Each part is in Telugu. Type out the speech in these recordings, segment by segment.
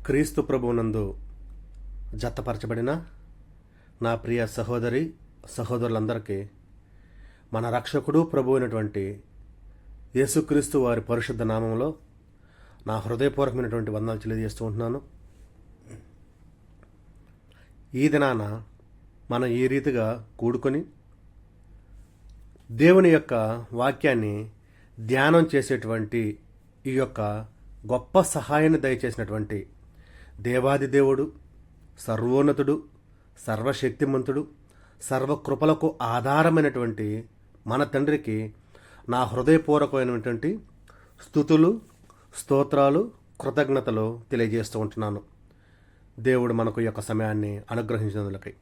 క్రీస్తు ప్రభువునందు జతపరచబడిన నా ప్రియ సహోదరి సహోదరులందరికీ మన రక్షకుడు ప్రభు అయినటువంటి యేసుక్రీస్తు వారి పరిశుద్ధ నామంలో నా హృదయపూర్వకమైనటువంటి వందనాలు తెలియజేస్తూ ఉంటున్నాను. ఈ దినాన మనం ఈ రీతిగా కూడుకొని దేవుని యొక్క వాక్యాన్ని ధ్యానం చేసేటువంటి ఈ యొక్క గొప్ప సహాయాన్ని దయచేసినటువంటి దేవాది దేవుడు, సర్వోన్నతుడు, సర్వశక్తిమంతుడు, సర్వకృపలకు ఆధారమైనటువంటి మన తండ్రికి నా హృదయపూర్వకమైనటువంటి స్తుతులు, స్తోత్రాలు, కృతజ్ఞతలు తెలియజేస్తూ ఉంటున్నాను. దేవుడు మనకు ఈ యొక్క సమయాన్ని అనుగ్రహించినందులకై.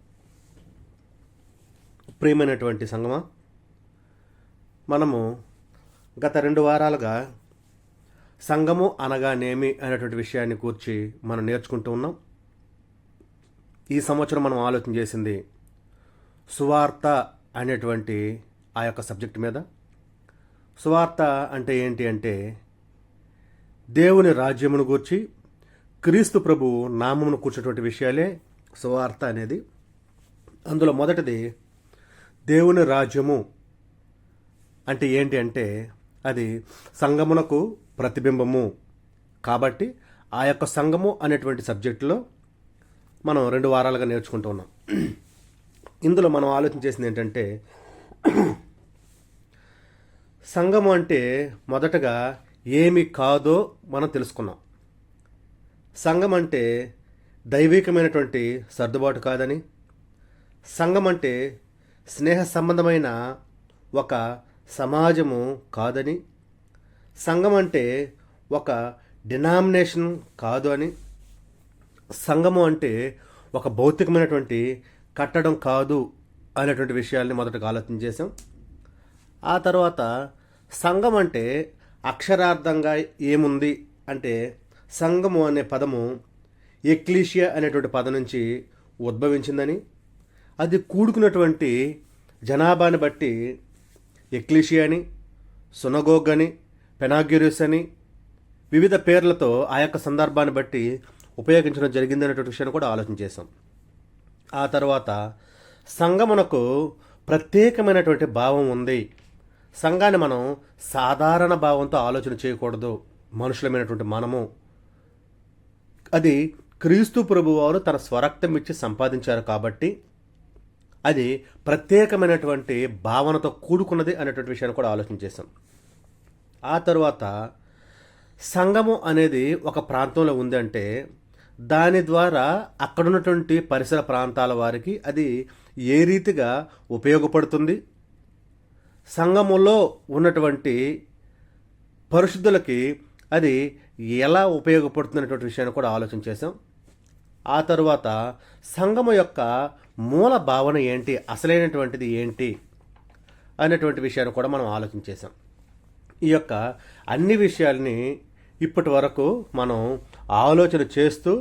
ప్రియమైనటువంటి సంగమా, మనము గత 2 వారాలుగా సంఘము అనగానేమి అనేటువంటి విషయాన్ని కూర్చి మనం నేర్చుకుంటూ ఉన్నాం. ఈ సంవత్సరం మనం ఆలోచన చేసింది సువార్త అనేటువంటి ఆ యొక్క సబ్జెక్ట్ మీద. సువార్త అంటే ఏంటి అంటే దేవుని రాజ్యమును గూర్చి క్రీస్తు ప్రభు నామమును కూర్చున్నటువంటి విషయాలే సువార్త అనేది. అందులో మొదటిది దేవుని రాజ్యము అంటే ఏంటి అంటే అది సంఘమునకు ప్రతిబింబము. కాబట్టి ఆ యొక్క సంఘము అనేటువంటి సబ్జెక్టులో మనం 2 వారాలుగా నేర్చుకుంటూ ఉన్నాం. ఇందులో మనం ఆలోచన చేసింది ఏంటంటే సంఘము అంటే మొదటగా ఏమి కాదో మనం తెలుసుకున్నాం. సంఘం అంటే దైవికమైనటువంటి సర్దుబాటు కాదని, సంఘం అంటే స్నేహ సంబంధమైన ఒక సమాజము కాదని, సంఘం అంటే ఒక డినామినేషన్ కాదు అని, సంఘము అంటే ఒక భౌతికమైనటువంటి కట్టడం కాదు అనేటువంటి విషయాల్ని మొదటగా ఆలోచన చేసాం. ఆ తర్వాత సంఘం అంటే అక్షరార్థంగా ఏముంది అంటే సంఘము అనే పదము ఎక్లీషియా అనేటువంటి పదం నుంచి ఉద్భవించిందని, అది కూడుకున్నటువంటి జనాభాని బట్టి ఎక్లీషియా అని, సునగోగ్ అని, పెనాగ్యురిస్ అని వివిధ పేర్లతో ఆ యొక్క సందర్భాన్ని బట్టి ఉపయోగించడం జరిగింది అనేటువంటి విషయాన్ని కూడా ఆలోచన చేశాం. ఆ తర్వాత సంఘమునకు ప్రత్యేకమైనటువంటి భావం ఉంది. సంఘాన్ని మనం సాధారణ భావంతో ఆలోచన చేయకూడదు. మనుషులమైనటువంటి మనము అది క్రీస్తు ప్రభువారు తన స్వరక్తం ఇచ్చి సంపాదించారు కాబట్టి అది ప్రత్యేకమైనటువంటి భావనతో కూడుకున్నది అనేటువంటి విషయాన్ని కూడా ఆలోచన చేశాం. ఆ తర్వాత సంఘము అనేది ఒక ప్రాంతంలో ఉందంటే దాని ద్వారా అక్కడ ఉన్నటువంటి పరిసర ప్రాంతాల వారికి అది ఏ రీతిగా ఉపయోగపడుతుంది, సంఘములో ఉన్నటువంటి పరిశుద్ధులకి అది ఎలా ఉపయోగపడుతుంది అనేటువంటి విషయాన్ని కూడా ఆలోచన చేశాం. ఆ తరువాత సంఘము యొక్క మూల భావన ఏంటి, అసలైనటువంటిది ఏంటి అనేటువంటి విషయాన్ని కూడా మనం ఆలోచన చేశాం. ఈ యొక్క అన్ని విషయాల్ని ఇప్పటి వరకు మనం ఆలోచన చేస్తూ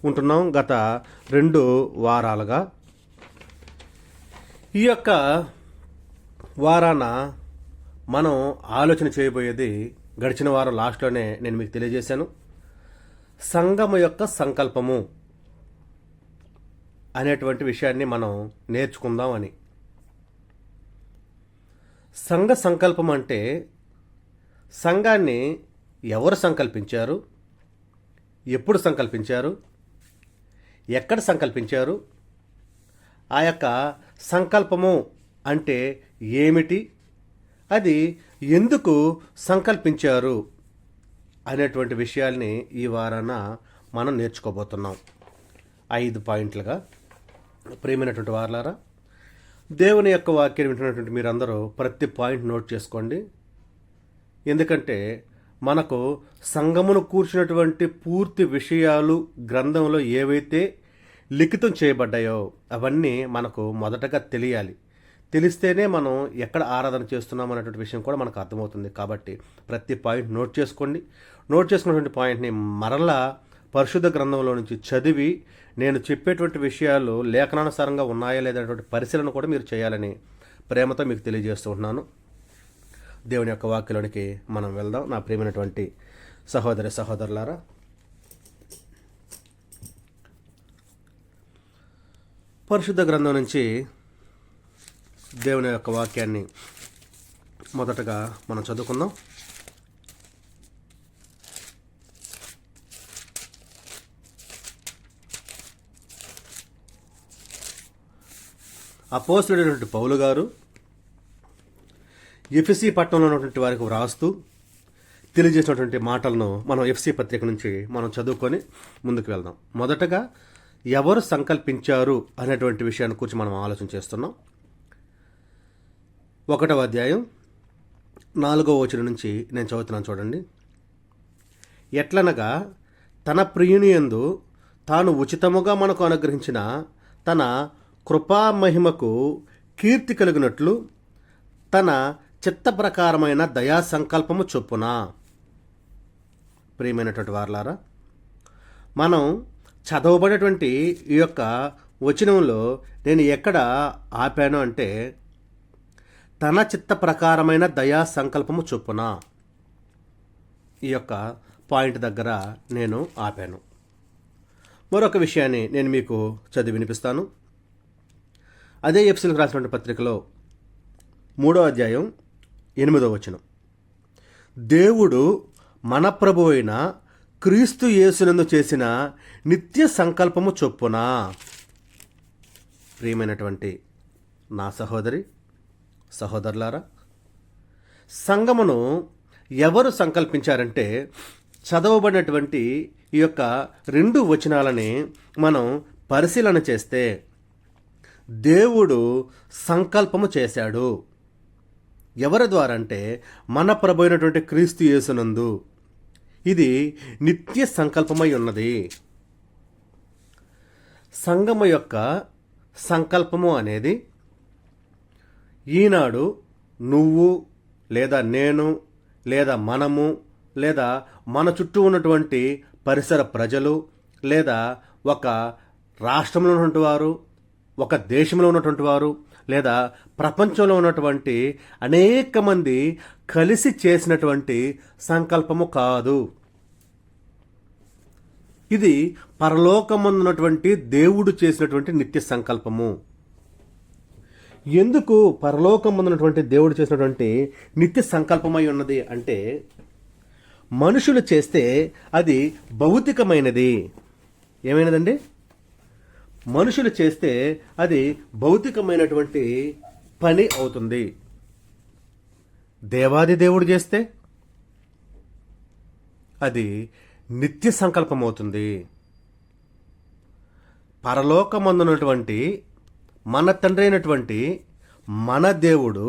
ఉంటున్నాం గత 2 వారాలుగా. ఈ యొక్క వారాన మనం ఆలోచన చేయబోయేది గడిచిన వారం లాస్ట్లోనే నేను మీకు తెలియజేశాను. సంఘము యొక్క సంకల్పము అనేటువంటి విషయాన్ని మనం నేర్చుకుందాం అని. సంఘ సంకల్పం అంటే సంఘాన్ని ఎవరు సంకల్పించారు, ఎప్పుడు సంకల్పించారు, ఎక్కడ సంకల్పించారు, ఆ యొక్క సంకల్పము అంటే ఏమిటి, అది ఎందుకు సంకల్పించారు అనేటువంటి విషయాల్ని ఈ వారాన మనం నేర్చుకోబోతున్నాం 5 పాయింట్లుగా. ప్రియమైనటువంటి వారలారా, దేవుని యొక్క వాక్యం వింటున్నటువంటి మీరందరూ ప్రతి పాయింట్ నోట్ చేసుకోండి. ఎందుకంటే మనకు సంఘమును కూర్చున్నటువంటి పూర్తి విషయాలు గ్రంథంలో ఏవైతే లిఖితం చేయబడ్డాయో అవన్నీ మనకు మొదటగా తెలియాలి. తెలిస్తేనే మనం ఎక్కడ ఆరాధన చేస్తున్నాం అనేటువంటి విషయం కూడా మనకు అర్థమవుతుంది. కాబట్టి ప్రతి పాయింట్ నోట్ చేసుకోండి. నోట్ చేసుకున్నటువంటి పాయింట్ని మరలా పరిశుద్ధ గ్రంథంలో నుంచి చదివి నేను చెప్పేటువంటి విషయాలు లేఖనానుసారంగా ఉన్నాయా లేదనేటువంటి పరిశీలన కూడా మీరు చేయాలని ప్రేమతో మీకు తెలియజేస్తూ ఉన్నాను. దేవుని యొక్క వాక్యంలోనికి మనం వెళ్దాం. నా ప్రియమైనటువంటి సహోదరి సహోదరులారా, పరిశుద్ధ గ్రంథం నుంచి దేవుని యొక్క వాక్యాన్ని మొదటగా మనం చదువుకుందాం. అపోస్తలుడైనటువంటి పౌలు గారు ఎఫెసీ పట్టణంలో ఉన్నటువంటి వారికి వ్రాస్తూ తెలియజేసినటువంటి మాటలను మనం ఎఫ్సీ పత్రిక నుంచి మనం చదువుకొని ముందుకు వెళ్దాం. మొదటగా ఎవరు సంకల్పించారు అనేటువంటి విషయాన్ని గురించి మనం ఆలోచన చేస్తున్నాం. 1వ అధ్యాయం 4వ వచనం నుంచి నేను చదువుతున్నాను, చూడండి. ఎట్లనగా తన ప్రియుని యందు తాను ఉచితముగా మనకు అనుగ్రహించిన తన కృపామహిమకు కీర్తి కలిగినట్లు తన చిత్త ప్రకారమైన దయా సంకల్పము చొప్పున. ప్రియమైనటువంటి వారలారా, మనం చదవబడేటువంటి ఈ యొక్క వచనంలో నేను ఎక్కడ ఆపాను అంటే తన చిత్త ప్రకారమైన దయా సంకల్పము చొప్పున ఈ యొక్క పాయింట్ దగ్గర నేను ఆపాను. మరొక విషయాన్ని నేను మీకు చదివి వినిపిస్తాను. అదే ఎఫెసీయులకు రాసినటువంటి పత్రికలో 3వ అధ్యాయం 8వ వచనం. దేవుడు మన ప్రభు అయిన క్రీస్తు యేసునందు చేసిన నిత్య సంకల్పము చొప్పున. ప్రియమైనటువంటి నా సహోదరి సహోదరులారా, సంఘమును ఎవరు సంకల్పించారంటే చదవబడినటువంటి ఈ యొక్క 2 వచనాలని మనం పరిశీలన చేస్తే దేవుడు సంకల్పము చేశాడు. ఎవరి ద్వారా అంటే మన ప్రభు అయినటువంటి క్రీస్తు యేసునందు. ఇది నిత్య సంకల్పమై ఉన్నది. సంఘము యొక్క సంకల్పము అనేది ఈనాడు నువ్వు లేదా నేను లేదా మనము లేదా మన చుట్టూ ఉన్నటువంటి పరిసర ప్రజలు లేదా ఒక రాష్ట్రంలో ఉన్నటువంటి వారు, ఒక దేశంలో ఉన్నటువంటి వారు లేదా ప్రపంచంలో ఉన్నటువంటి అనేక మంది కలిసి చేసినటువంటి సంకల్పము కాదు. ఇది పరలోకమందున్నటువంటి దేవుడు చేసినటువంటి నిత్య సంకల్పము. ఎందుకు పరలోకమందున్నటువంటి దేవుడు చేసినటువంటి నిత్య సంకల్పమై ఉన్నది అంటే మనుషులు చేస్తే అది భౌతికమైనది. ఏమైనదండి? మనుషులు చేస్తే అది భౌతికమైనటువంటి పని అవుతుంది. దేవాది దేవుడు చేస్తే అది నిత్య సంకల్పం అవుతుంది. పరలోకమందున్నటువంటి మన తండ్రి అయినటువంటి మన దేవుడు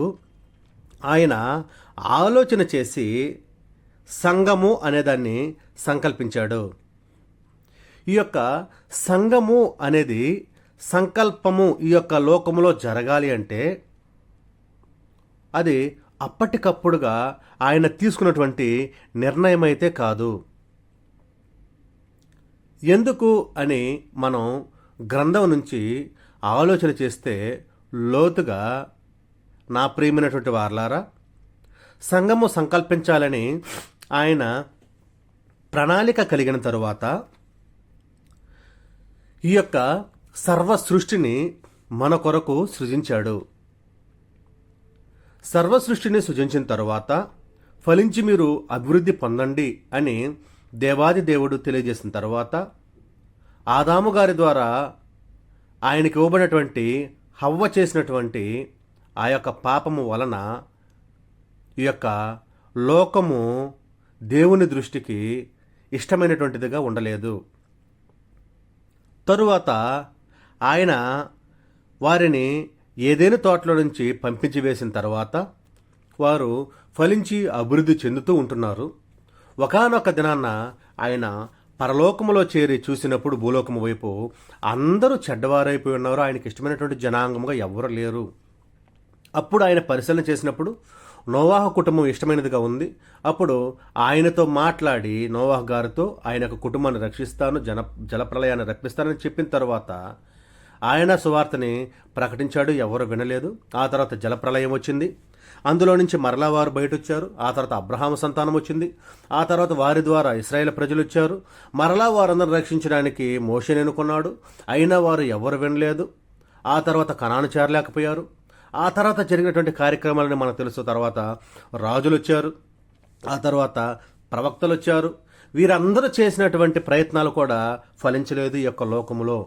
ఆయన ఆలోచన చేసి సంఘము అనేదాన్ని సంకల్పించాడు. ఈ యొక్క సంఘము అనేది సంకల్పము ఈ యొక్క లోకములో జరగాలి అంటే అది అప్పటికప్పుడుగా ఆయన తీసుకున్నటువంటి నిర్ణయం అయితే కాదు. ఎందుకు అని మనం గ్రంథం నుంచి ఆలోచన చేస్తే లోతుగా, నా ప్రియమైనటువంటి వారలారా, సంఘము సంకల్పించాలని ఆయన ప్రణాళిక కలిగిన తరువాత ఈ యొక్క సర్వ సృష్టిని మన కొరకు సృజించాడు. సర్వ సృష్టిని సృజించిన తరువాత ఫలించి మీరు అభివృద్ధి పొందండి అని దేవాది దేవుడు తెలియజేసిన తర్వాత ఆదాము గారి ద్వారా ఆయనకి ఇవ్వబడినటువంటి హవ్వ చేసినటువంటి ఆ యొక్క పాపము వలన ఈ యొక్క లోకము దేవుని దృష్టికి ఇష్టమైనటువంటిదిగా ఉండలేదు. తరువాత ఆయన వారిని ఏదైనా తోటలో నుంచి పంపించి వేసిన తర్వాత వారు ఫలించి అభివృద్ధి చెందుతూ ఉంటున్నారు. ఒకానొక దినాన్న ఆయన పరలోకములో చేరి చూసినప్పుడు భూలోకము వైపు అందరూ చెడ్డవారైపోయి ఉన్నారు. ఆయనకి ఇష్టమైనటువంటి జనాంగముగా ఎవరు లేరు. అప్పుడు ఆయన పరిశీలన చేసినప్పుడు నోవాహు కుటుంబం ఇష్టమైనదిగా ఉంది. అప్పుడు ఆయనతో మాట్లాడి నోవాహు గారితో ఆయన కుటుంబాన్ని రక్షిస్తాను, జలప్రలయాన్ని రప్పిస్తానని చెప్పిన తర్వాత ఆయన సువార్తని ప్రకటించాడు. ఎవరు వినలేదు. ఆ తర్వాత జలప్రలయం వచ్చింది. అందులో నుంచి మరలా వారు బయట వచ్చారు. ఆ తర్వాత అబ్రహాము సంతానం వచ్చింది. ఆ తర్వాత వారి ద్వారా ఇశ్రాయేల్ ప్రజలు వచ్చారు. మరలా వారందరూ రక్షించడానికి మోషేని ఎన్నుకున్నాడు. అయినా వారు ఎవరు వినలేదు. ఆ తర్వాత కనాను చేరలేకపోయారు. ఆ తర్వాత జరిగినటువంటి కార్యక్రమాలని మనకు తెలుసు. తర్వాత రాజులు వచ్చారు, ఆ తర్వాత ప్రవక్తలు వచ్చారు. వీరందరూ చేసినటువంటి ప్రయత్నాలు కూడా ఫలించలేదు ఈ యొక్క లోకములో.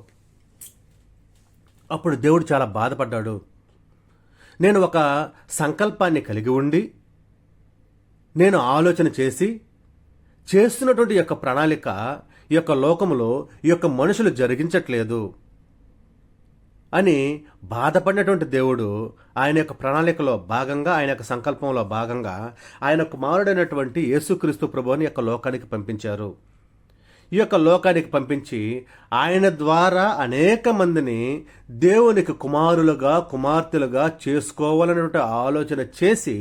అప్పుడు దేవుడు చాలా బాధపడ్డాడు. నేను ఒక సంకల్పాన్ని కలిగి ఉండి, నేను ఆలోచన చేసి చేస్తున్నటువంటి యొక్క ప్రణాళిక ఈ యొక్క లోకములో ఈ యొక్క మనుషులు జరిగించట్లేదు అని బాధపడినటువంటి దేవుడు ఆయన యొక్క ప్రణాళికలో భాగంగా, ఆయన యొక్క సంకల్పంలో భాగంగా ఆయన కుమారుడైనటువంటి యేసుక్రీస్తు ప్రభువుని యొక్క లోకానికి పంపించారు. ఈ యొక్క లోకానికి పంపించి ఆయన ద్వారా అనేక మందిని దేవునికి కుమారులుగా, కుమార్తెలుగా చేసుకోవాలనేటువంటి ఆలోచన చేసి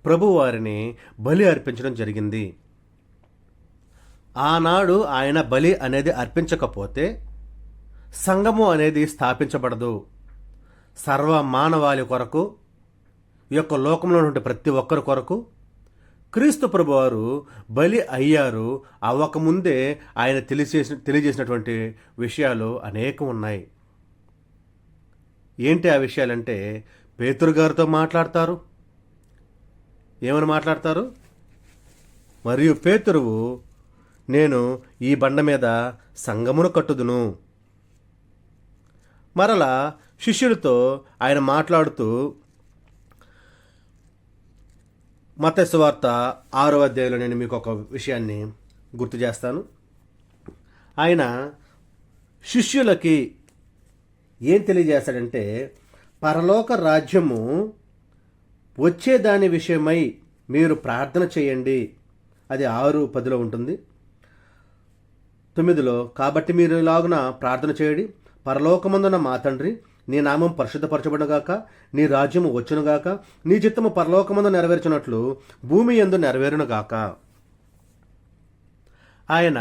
ప్రభువారిని బలి అర్పించడం జరిగింది. ఆనాడు ఆయన బలి అనేది అర్పించకపోతే సంఘము అనేది స్థాపించబడదు. సర్వ మానవాళి కొరకు, ఈ యొక్క లోకంలో ఉండే ప్రతి ఒక్కరి కొరకు క్రీస్తు ప్రభువారు బలి అయ్యారు. అవ్వకముందే ఆయన తెలియజేసినటువంటి విషయాలు అనేకం ఉన్నాయి. ఏంటి ఆ విషయాలంటే, పేతురు గారితో మాట్లాడతారు. ఏమని మాట్లాడతారు? మరియు పేతురువు, నేను ఈ బండ మీద సంఘమును కట్టుదును. మరలా శిష్యులతో ఆయన మాట్లాడుతూ మత్తయి సువార్త 6వ అధ్యాయంలో నేను మీకు ఒక విషయాన్ని గుర్తు చేస్తాను. ఆయన శిష్యులకి ఏం తెలియజేస్తాడంటే, పరలోక రాజ్యము వచ్చేదాని విషయమై మీరు ప్రార్థన చేయండి. అది 6:10 ఉంటుంది. 9 కాబట్టి మీరు ఇలాగున ప్రార్థన చేయండి, పరలోకమందున్న మా తండ్రి, నీ నామం పరిశుద్ధపరచబడుగాక, నీ రాజ్యము వచ్చునుగాక, నీ చిత్తము పరలోకమందు నెరవేర్చినట్లు భూమి యందు నెరవేరునుగాక. ఆయన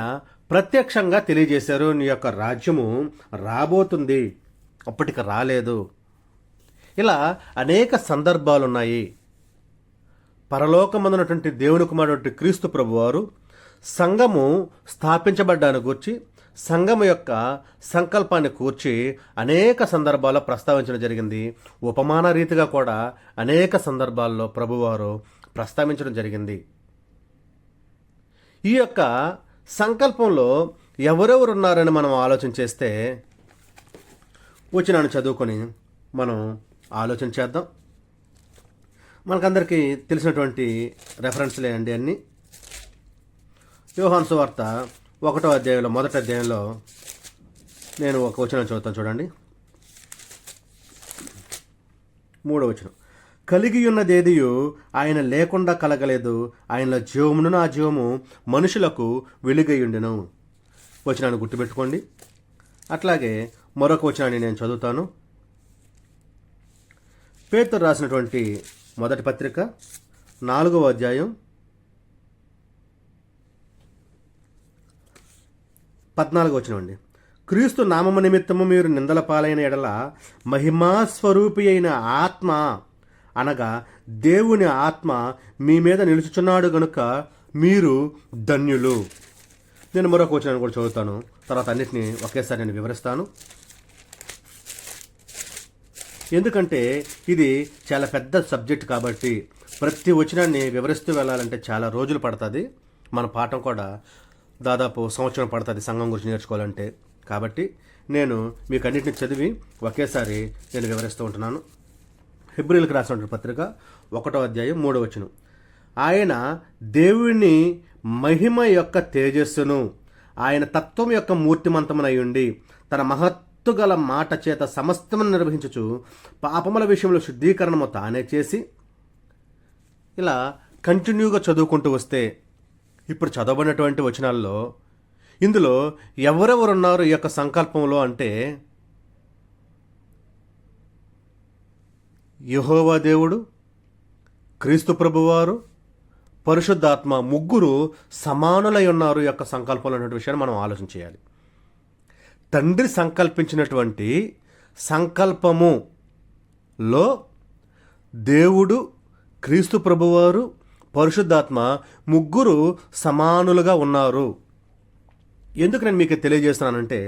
ప్రత్యక్షంగా తెలియజేశారు, నీ యొక్క రాజ్యము రాబోతుంది, అప్పటికి రాలేదు. ఇలా అనేక సందర్భాలున్నాయి. పరలోకమందున్నటువంటి దేవుని కుమారుడు క్రీస్తు ప్రభువారు సంఘము స్థాపించబడ్డాన్ని గూర్చి, సంఘము యొక్క సంకల్పాన్ని కూర్చి అనేక సందర్భాల్లో ప్రస్తావించడం జరిగింది. ఉపమాన రీతిగా కూడా అనేక సందర్భాల్లో ప్రభువారు ప్రస్తావించడం జరిగింది. ఈ యొక్క సంకల్పంలో ఎవరెవరు ఉన్నారని మనం ఆలోచన చేస్తే, వచనాన్ని చదువుకొని మనం ఆలోచన చేద్దాం. మనకందరికీ తెలిసినటువంటి రెఫరెన్స్లే అండి అన్నీ. యోహాను సువార్త 1వ అధ్యాయంలో, మొదటి అధ్యాయంలో నేను ఒక వచనం చదువుతాను చూడండి. 3వ వచనం, కలిగి ఉన్నదేదియు ఆయన లేకుండా కలగలేదు, ఆయనలో జీవమును ఆ జీవము మనుషులకు వెలుగయ్యుండెను. వచనాన్ని గుర్తుపెట్టుకోండి. అట్లాగే మరొక వచనాన్ని నేను చదువుతాను. పేతురు రాసినటువంటి మొదటి పత్రిక 4వ అధ్యాయం 14వ వచనం అండి. క్రీస్తు నామము నిమిత్తము మీరు నిందల పాలైన ఎడల మహిమాస్వరూపి అయిన ఆత్మ, అనగా దేవుని ఆత్మ మీ మీద నిలుచుచున్నాడు గనుక మీరు ధన్యులు. నేను మరొక వచనాన్ని కూడా చదువుతాను, తర్వాత అన్నిటినీ ఒకేసారి నేను వివరిస్తాను. ఎందుకంటే ఇది చాలా పెద్ద సబ్జెక్ట్ కాబట్టి ప్రతి వచనాన్ని వివరిస్తూ వెళ్ళాలంటే చాలా రోజులు పడుతుంది. మన పాఠం కూడా దాదాపు సంవత్సరం పడుతుంది సంఘం గురించి నేర్చుకోవాలంటే. కాబట్టి నేను మీకు అన్నింటినీ చదివి ఒకేసారి నేను వివరిస్తూ ఉంటున్నాను. హెబ్రీయులకు రాసిన పత్రిక 1వ అధ్యాయం 3వ వచనం, ఆయన దేవుని మహిమ యొక్క తేజస్సును, ఆయన తత్వం యొక్క మూర్తిమంతమునై ఉండి తన మహత్తుగల మాట చేత సమస్తమును నిర్వహించుచు పాపముల విషయంలో శుద్ధీకరణము తానే చేసి, ఇలా కంటిన్యూగా చదువుకుంటూ వస్తే ఇప్పుడు చదవబడినటువంటి వచనాల్లో ఇందులో ఎవరెవరున్నారు ఈ యొక్క సంకల్పంలో అంటే, యెహోవా దేవుడు, క్రీస్తు ప్రభువారు, పరిశుద్ధాత్మ, ముగ్గురు సమానులై ఉన్నారు ఈ యొక్క సంకల్పంలో అనే విషయాన్ని మనం ఆలోచన చేయాలి. తండ్రి సంకల్పించినటువంటి సంకల్పములో దేవుడు, క్రీస్తు ప్రభువారు, పరిశుద్ధాత్మ ముగ్గురు సమానులుగా ఉన్నారు. ఎందుకు నేను మీకు తెలియజేస్తున్నానంటే,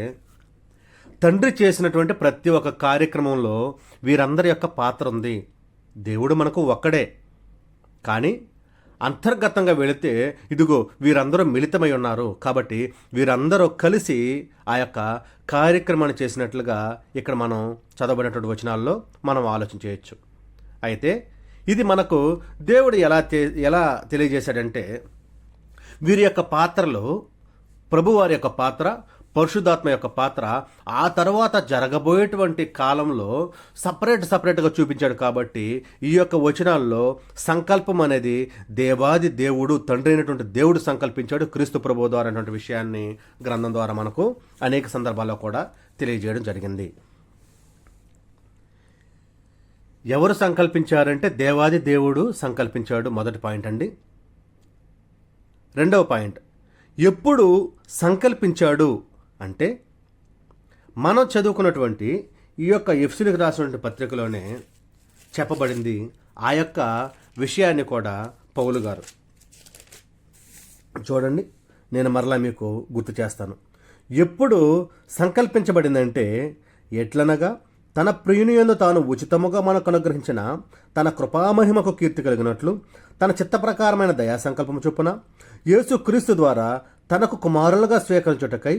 తండ్రి చేసినటువంటి ప్రతి ఒక్క కార్యక్రమంలో వీరందరి యొక్క పాత్ర ఉంది. దేవుడు మనకు ఒక్కడే, కానీ అంతర్గతంగా వెళితే ఇదిగో వీరందరూ మిళితమై ఉన్నారు. కాబట్టి వీరందరూ కలిసి ఆ యొక్క కార్యక్రమాన్ని చేసినట్లుగా ఇక్కడ మనం చదవబడినటువంటి వచనాల్లో మనం ఆలోచన చేయొచ్చు. అయితే ఇది మనకు దేవుడు ఎలా తెలియజేశాడంటే, వీరి యొక్క పాత్రలో ప్రభువారి యొక్క పాత్ర, పరిశుద్ధాత్మ యొక్క పాత్ర ఆ తర్వాత జరగబోయేటువంటి కాలంలో సపరేట్గా చూపించాడు. కాబట్టి ఈ యొక్క వచనాల్లో సంకల్పం అనేది దేవాది దేవుడు, తండ్రి అయినటువంటి దేవుడు సంకల్పించాడు క్రీస్తు ప్రభువు ద్వారా అనేటువంటి విషయాన్ని గ్రంథం ద్వారా మనకు అనేక సందర్భాల్లో కూడా తెలియజేయడం జరిగింది. ఎవరు సంకల్పించారంటే దేవాది దేవుడు సంకల్పించాడు, మొదటి పాయింట్ అండి. రెండవ పాయింట్, ఎప్పుడు సంకల్పించాడు అంటే, మనం చదువుకున్నటువంటి ఈ యొక్క ఎఫెసీయులకు రాసినటువంటి పత్రికలోనే చెప్పబడింది. ఆ యొక్క విషయాన్ని కూడా పౌలు గారు చూడండి, నేను మరలా మీకు గుర్తు చేస్తాను. ఎప్పుడు సంకల్పించబడిందంటే, ఎట్లనగా తన ప్రియునియందు తాను ఉచితముగా మనకు అనుగ్రహించిన తన కృపామహిమకు కీర్తి కలిగినట్లు తన చిత్త ప్రకారమైన దయా సంకల్పము చొప్పున యేసు క్రీస్తు ద్వారా తనకు కుమారులుగా స్వీకరించుటకై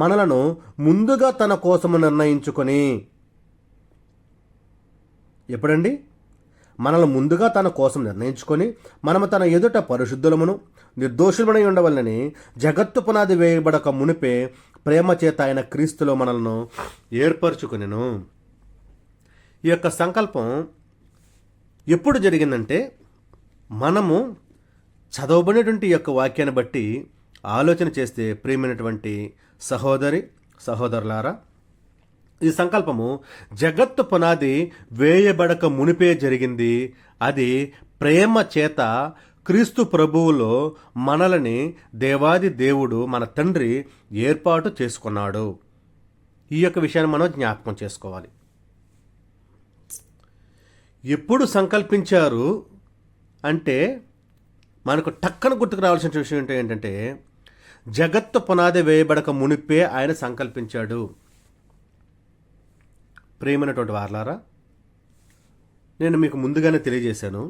మనలను ముందుగా తన కోసము నిర్ణయించుకొని, ఎప్పుడండి? మనల్ని ముందుగా తన కోసం నిర్ణయించుకొని మనము తన ఎదుట పరిశుద్ధులమును నిర్దోషులమై ఉండవలనని జగత్తు పునాది వేయబడక మునిపే ప్రేమ చేత ఆయన క్రీస్తులో మనల్ని ఏర్పరచుకునెను. ఈ యొక్క సంకల్పం ఎప్పుడు జరిగిందంటే, మనము చదవబడినటువంటి యొక్క వాక్యాన్ని బట్టి ఆలోచన చేస్తే, ప్రియమైనటువంటి సహోదరులారా, ఈ సంకల్పము జగత్తు పునాది వేయబడక మునిపే జరిగింది. అది ప్రేమ చేత క్రీస్తు ప్రభువులో మనల్ని దేవాది దేవుడు, మన తండ్రి ఏర్పాటు చేసుకున్నాడు. ఈ యొక్క విషయాన్ని మనం జ్ఞాపకం చేసుకోవాలి. ఎప్పుడు సంకల్పించారు అంటే మనకు టక్కన గుర్తుకు రావాల్సిన విషయం ఏంటంటే, జగత్తు పునాది వేయబడక మునిపే ఆయన సంకల్పించాడు. ప్రియమైనటువంటి వారలారా, నేను మీకు ముందుగానే తెలియజేశాను,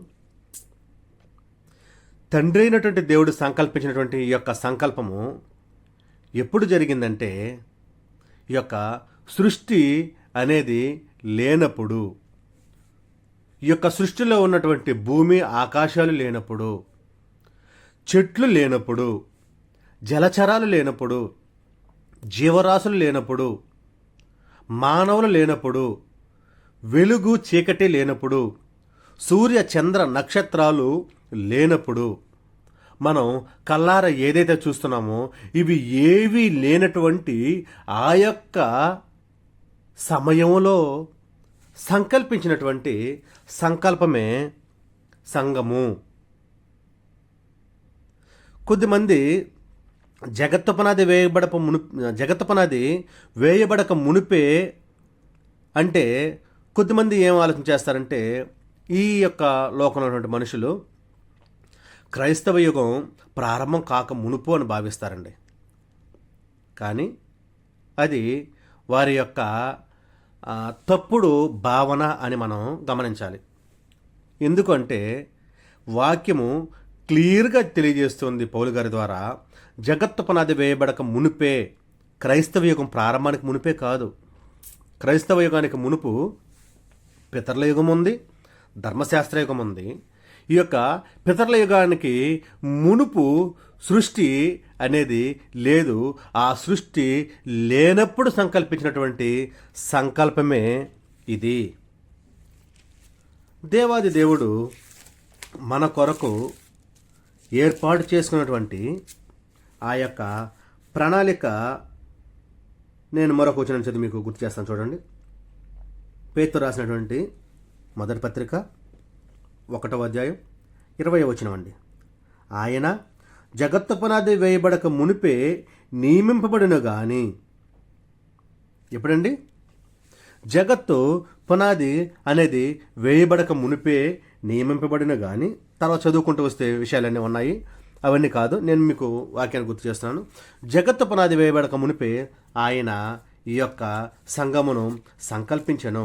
తండ్రి అయినటువంటి దేవుడు సంకల్పించినటువంటి ఈ యొక్క సంకల్పము ఎప్పుడు జరిగిందంటే, ఈ యొక్క సృష్టి అనేది లేనప్పుడు, ఈ యొక్క సృష్టిలో ఉన్నటువంటి భూమి ఆకాశాలు లేనప్పుడు, చెట్లు లేనప్పుడు, జలచరాలు లేనప్పుడు, జీవరాశులు లేనప్పుడు, మానవులు లేనప్పుడు, వెలుగు చీకటి లేనప్పుడు, సూర్య చంద్ర నక్షత్రాలు లేనప్పుడు, మనం కల్లార ఏదైతే చూస్తున్నామో ఇవి ఏవీ లేనటువంటి ఆ యొక్క సమయంలో సంకల్పించినటువంటి సంకల్పమే సంఘము. కొద్దిమంది జగత్తు పునాది వేయబడక మునిపే అంటే, కొద్దిమంది ఏం ఆలోచన చేస్తారంటే, ఈ యొక్క లోకంలో ఉన్నటువంటి మనుషులు క్రైస్తవ యుగం ప్రారంభం కాక మునుపు అని భావిస్తారండి. కానీ అది వారి యొక్క తప్పుడు భావన అని మనం గమనించాలి. ఎందుకంటే వాక్యము క్లియర్గా తెలియజేస్తుంది పౌలు గారి ద్వారా, జగత్తు పునాది వేయబడక మునిపే, క్రైస్తవ యుగం ప్రారంభానికి మునిపే కాదు. క్రైస్తవ యుగానికి మునుపు పితరుల యుగం ఉంది, ధర్మశాస్త్ర యుగం ఉంది. ఈ యొక్క పితరుల యుగానికి మునుపు సృష్టి అనేది లేదు. ఆ సృష్టి లేనప్పుడు సంకల్పించినటువంటి సంకల్పమే ఇది. దేవాది దేవుడు మన కొరకు ఏర్పాటు చేసుకున్నటువంటి ఆ యొక్క ప్రణాళిక, నేను మరొక వచనం చదివి మీకు గుర్తు చేస్తాను. చూడండి, పేతురు రాసినటువంటి మొదటి పత్రిక 1వ అధ్యాయం 20వ వచనం అండి. ఆయన జగత్తు పునాది వేయబడక మునిపే నియమింపబడిన గాని, ఎప్పుడండి? జగత్తు పునాది అనేది వేయబడక మునిపే నియమింపబడిన కానీ, తర్వాత చదువుకుంటూ వస్తే విషయాలన్నీ ఉన్నాయి, అవన్నీ కాదు. నేను మీకు వాక్యాన్ని గుర్తు చేస్తున్నాను. జగత్తు పునాది వేయబడక మునిపే ఆయన ఈ యొక్క సంఘమును సంకల్పించెను.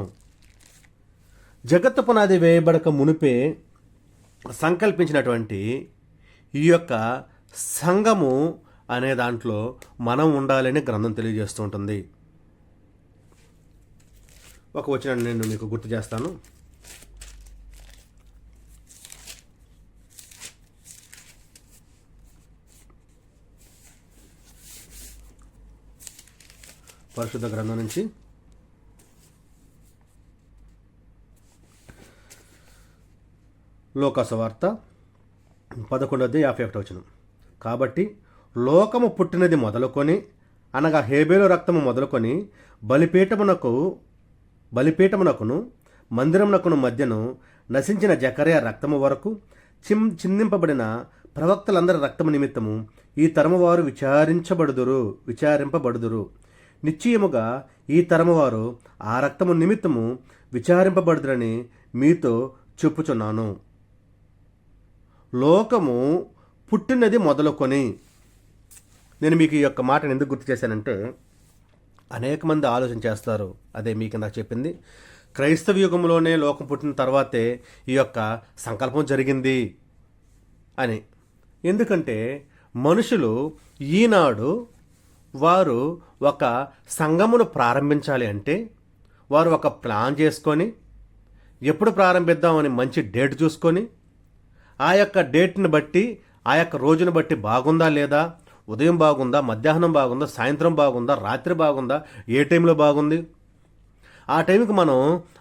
జగత్తు పునాది వేయబడక మునిపే సంకల్పించినటువంటి ఈ యొక్క సంఘము అనే దాంట్లో మనం ఉండాలని గ్రంథం తెలియజేస్తూ ఉంటుంది. ఒక వచనాన్ని నేను మీకు గుర్తు చేస్తాను. పరిశుద్ధ గ్రంథం నుంచి లోకాసు వార్త 11:51. కాబట్టి లోకము పుట్టినది మొదలుకొని, అనగా హేబేలు రక్తము మొదలుకొని బలిపీఠమునకును మందిరమునకును మధ్యను నశించిన జకర్యా రక్తము వరకు చిందింపబడిన ప్రవక్తలందరి రక్తము నిమిత్తము ఈ తరము వారు విచారింపబడుదురు. నిశ్చయముగా ఈ తరము వారు ఆ రక్తము నిమిత్తము విచారింపబడుదురని మీతో చెప్పుచున్నాను. లోకము పుట్టినది మొదలుకొని, నేను మీకు ఈ యొక్క మాటను ఎందుకు గుర్తు చేశానంటే, అనేక మంది ఆలోచన చేస్తారు, అదే మీకు నాకు చెప్పింది, క్రైస్తవ యుగంలోనే లోకం పుట్టిన తర్వాతే ఈ యొక్క సంకల్పం జరిగింది అని. ఎందుకంటే మనుషులు ఈనాడు వారు ఒక సంఘమును ప్రారంభించాలి అంటే వారు ఒక ప్లాన్ చేసుకొని, ఎప్పుడు ప్రారంభిద్దామని మంచి డేట్ చూసుకొని, ఆ యొక్క డేట్ని బట్టి, ఆ యొక్క రోజును బట్టి బాగుందా లేదా, ఉదయం బాగుందా, మధ్యాహ్నం బాగుందా, సాయంత్రం బాగుందా, రాత్రి బాగుందా, ఏ టైంలో బాగుంది, ఆ టైంకి మనం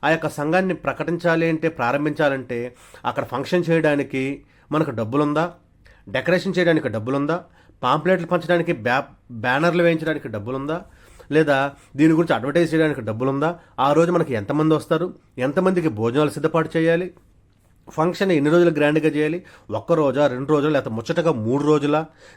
ఆ యొక్క సంఘాన్ని ప్రకటించాలి అంటే, ప్రారంభించాలంటే అక్కడ ఫంక్షన్ చేయడానికి మనకు డబ్బులుందా, డెకరేషన్ చేయడానికి డబ్బులుందా, పాంప్లెట్లు పంచడానికి బ్యానర్లు వేయించడానికి డబ్బులుందా, లేదా దీని గురించి అడ్వర్టైజ్ చేయడానికి డబ్బులుందా, ఆ రోజు మనకి ఎంతమంది వస్తారు, ఎంతమందికి భోజనాలు సిద్ధపాటు చేయాలి, ఫంక్షన్ ఎన్ని రోజులు గ్రాండ్గా చేయాలి, 1 రోజా 2 రోజులు లేకపోతే ముచ్చటగా 3 రోజుల,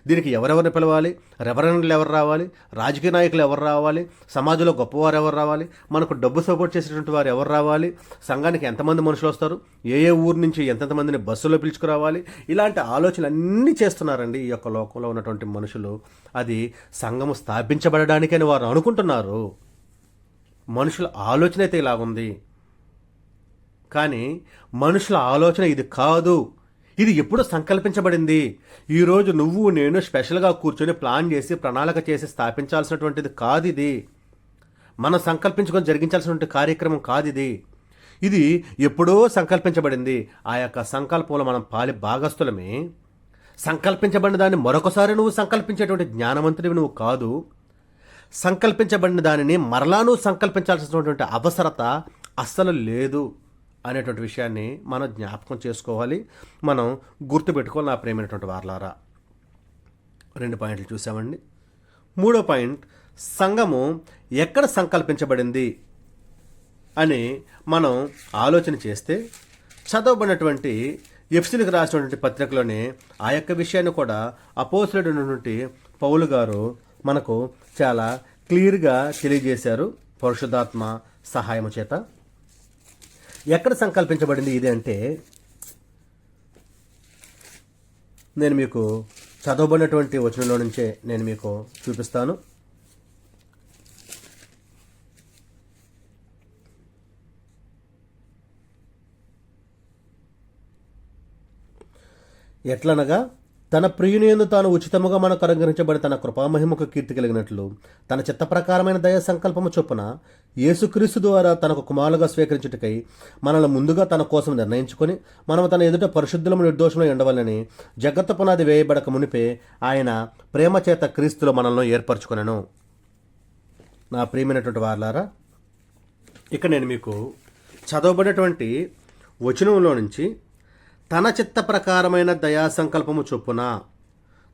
దీనికి ఎవరెవరిని పిలవాలి, రెవరెండ్లు ఎవరు రావాలి, రాజకీయ నాయకులు ఎవరు రావాలి, సమాజంలో గొప్పవారు ఎవరు రావాలి, మనకు డబ్బు సపోర్ట్ చేసేటువంటి వారు ఎవరు రావాలి, సంఘానికి ఎంతమంది మనుషులు వస్తారు, ఏ ఊరు నుంచి ఎంతమందిని బస్సులో పిలుచుకురావాలి, ఇలాంటి ఆలోచనలు అన్నీ చేస్తున్నారండి ఈ యొక్క లోకంలో ఉన్నటువంటి మనుషులు. అది సంఘము స్థాపించబడడానికని వారు అనుకుంటున్నారు. మనుషుల ఆలోచన అయితే ఇలాగుంది. కానీ మనుషుల ఆలోచన ఇది కాదు. ఇది ఎప్పుడు సంకల్పించబడింది. ఈరోజు నువ్వు నేను స్పెషల్గా కూర్చొని ప్లాన్ చేసి ప్రణాళిక చేసి స్థాపించాల్సినటువంటిది కాదు. ఇది మనం సంకల్పించుకొని జరిగించాల్సినటువంటి కార్యక్రమం కాదు. ఇది ఎప్పుడో సంకల్పించబడింది. ఆ యొక్క సంకల్పంలో మనం భాగస్థులమే. సంకల్పించబడిన దాన్ని మరొకసారి నువ్వు సంకల్పించేటువంటి జ్ఞానవంతుడివి నువ్వు కాదు. సంకల్పించబడిన దానిని మరలా నువ్వు సంకల్పించాల్సినటువంటి అవసరత అస్సలు లేదు అనేటువంటి విషయాన్ని మనం జ్ఞాపకం చేసుకోవాలి, మనం గుర్తుపెట్టుకోవాలి. నా ప్రేమైనటువంటి వారలారా, 2 పాయింట్లు చూసామండి. 3వ పాయింట్, సంఘము ఎక్కడ సంకల్పించబడింది అని మనం ఆలోచన చేస్తే, చదవబడినటువంటి ఎఫెసీయులకు రాసినటువంటి పత్రికలోనే ఆ యొక్క విషయాన్ని కూడా అపోస్తలుడైనటువంటి పౌలు గారు మనకు చాలా క్లియర్గా తెలియజేశారు పరిశుద్ధాత్మ సహాయము చేత. ఎక్కడ సంకల్పించబడింది ఇది అంటే, నేను మీకు చదవబడినటువంటి వచనంలో నుంచే నేను మీకు చూపిస్తాను. ఎట్లనగా, తన ప్రియునియందు తాను ఉచితముగా మనకు అనుగ్రహించబడి తన కృపామహిమకు కీర్తి కలిగినట్లు తన చిత్త ప్రకారమైన దయ సంకల్పము చొప్పున యేసుక్రీస్తు ద్వారా తనకు కుమారులుగా స్వీకరించుటకై మనల్ని ముందుగా తన కోసం నిర్ణయించుకొని మనము తన ఎదుట పరిశుద్ధులము నిర్దోషంలో ఉండవాలని జగత్తు పునాది వేయబడక మునిపే ఆయన ప్రేమ చేత క్రీస్తులో మనల్ని ఏర్పరచుకొనెను. నా ప్రియమైనటువంటి వారలారా, ఇక నేను మీకు చదవబడినటువంటి వచనంలో నుంచి, తన చిత్త ప్రకారమైన దయా సంకల్పము చొప్పున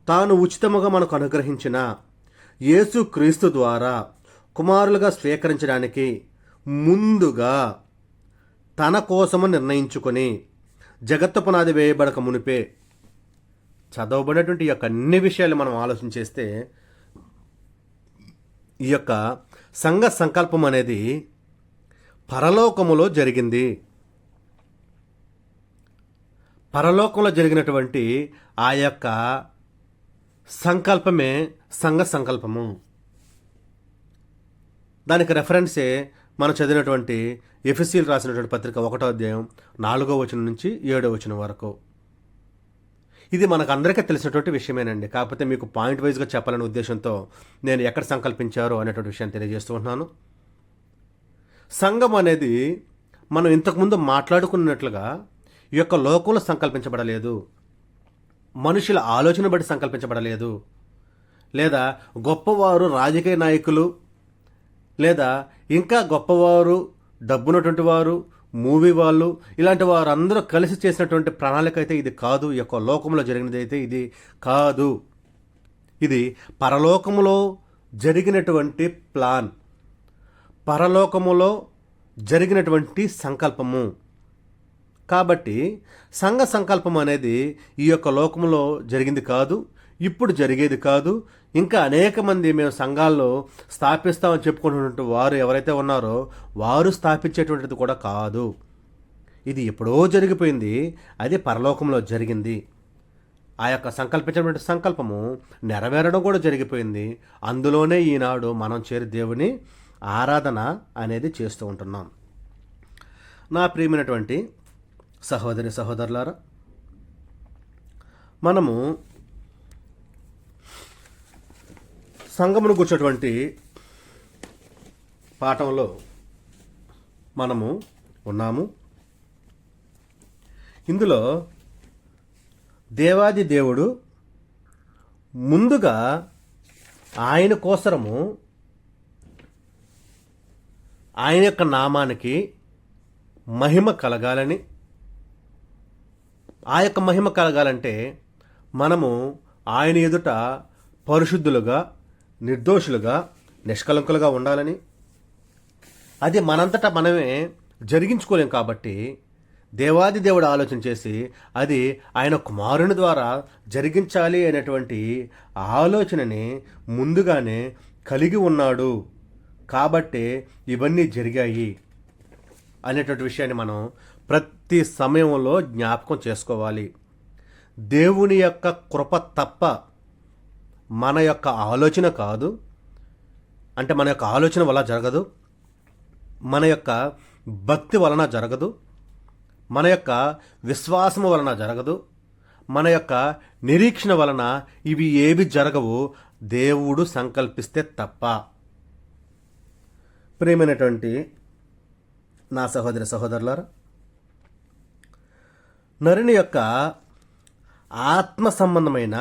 తాను ఉచితముగా మనకు అనుగ్రహించిన యేసు క్రీస్తు ద్వారా కుమారులుగా స్వీకరించడానికి ముందుగా తన కోసము నిర్ణయించుకొని జగత్తు పునాది వేయబడక మునిపే. చదవబడినటువంటి ఈ యొక్క అన్ని విషయాలు మనం ఆలోచన చేస్తే, ఈ యొక్క సంఘ సంకల్పం అనేది పరలోకములో జరిగింది. పరలోకంలో జరిగినటువంటి ఆ యొక్క సంకల్పమే సంఘ సంకల్పము. దానికి రెఫరెన్సే మనం చదివినటువంటి ఎఫెసీలు రాసినటువంటి పత్రిక 1వ అధ్యాయం 4వ వచనం నుంచి 7వ వచనం వరకు. ఇది మనకు అందరికీ తెలిసినటువంటి విషయమేనండి. కాకపోతే మీకు పాయింట్ వైజ్గా చెప్పాలనే ఉద్దేశంతో నేను ఎక్కడ సంకల్పించారో అనేటువంటి విషయాన్ని తెలియజేస్తూ ఉంటున్నాను. సంఘం అనేది మనం ఇంతకుముందు మాట్లాడుకున్నట్లుగా ఈ యొక్క లోకంలో సంకల్పించబడలేదు, మనుషుల ఆలోచన బట్టి సంకల్పించబడలేదు, లేదా గొప్పవారు రాజకీయ నాయకులు లేదా ఇంకా గొప్పవారు డబ్బున్నటువంటి వారు మూవీ వాళ్ళు ఇలాంటి వారు అందరూ కలిసి చేసినటువంటి ప్రణాళిక అయితే ఇది కాదు. ఈ యొక్క లోకంలో జరిగినది అయితే ఇది కాదు. ఇది పరలోకములో జరిగినటువంటి ప్లాన్, పరలోకములో జరిగినటువంటి సంకల్పము. కాబట్టి సంఘ సంకల్పం అనేది ఈ యొక్క లోకంలో జరిగింది కాదు, ఇప్పుడు జరిగేది కాదు. ఇంకా అనేక మంది మేము సంఘాల్లో స్థాపిస్తామని చెప్పుకుంటున్నటువంటి వారు ఎవరైతే ఉన్నారో వారు స్థాపించేటువంటిది కూడా కాదు. ఇది ఎప్పుడో జరిగిపోయింది, అది పరలోకంలో జరిగింది. ఆ యొక్క సంకల్పించినటువంటి సంకల్పము నెరవేరడం కూడా జరిగిపోయింది. అందులోనే ఈనాడు మనం చేరి దేవుని ఆరాధన అనేది చేస్తూ ఉంటున్నాం. నా ప్రియమైనటువంటి సహోదరి సహోదరులారా, మనము సంఘమును కూర్చున్నటువంటి పాఠంలో మనము ఉన్నాము. ఇందులో దేవాది దేవుడు ముందుగా ఆయన కోసరము ఆయన యొక్క నామానికి మహిమ కలగాలని, ఆ యొక్క మహిమ కలగాలంటే మనము ఆయన ఎదుట పరిశుద్ధులుగా, నిర్దోషులుగా, నిష్కలంకులుగా ఉండాలని, అది మనంతటా మనమే జరిగించుకోలేం. కాబట్టి దేవాది దేవుడు ఆలోచన చేసి అది ఆయన కుమారుని ద్వారా జరిగించాలి అనేటువంటి ఆలోచనని ముందుగానే కలిగి ఉన్నాడు. కాబట్టి ఇవన్నీ జరిగాయి అనేటువంటి విషయాన్ని మనం ప్రతి సమయంలో జ్ఞాపకం చేసుకోవాలి. దేవుని యొక్క కృప తప్ప మన యొక్క ఆలోచన కాదు, అంటే మన యొక్క ఆలోచన వల్ల జరగదు, మన యొక్క భక్తి వలన జరగదు, మన యొక్క విశ్వాసము వలన జరగదు, మన యొక్క నిరీక్షణ వలన ఇవి ఏవి జరగవు, దేవుడు సంకల్పిస్తే తప్ప. ప్రియమైనటువంటి నా సహోదరి సహోదరులారా, నరుని యొక్క ఆత్మ సంబంధమైన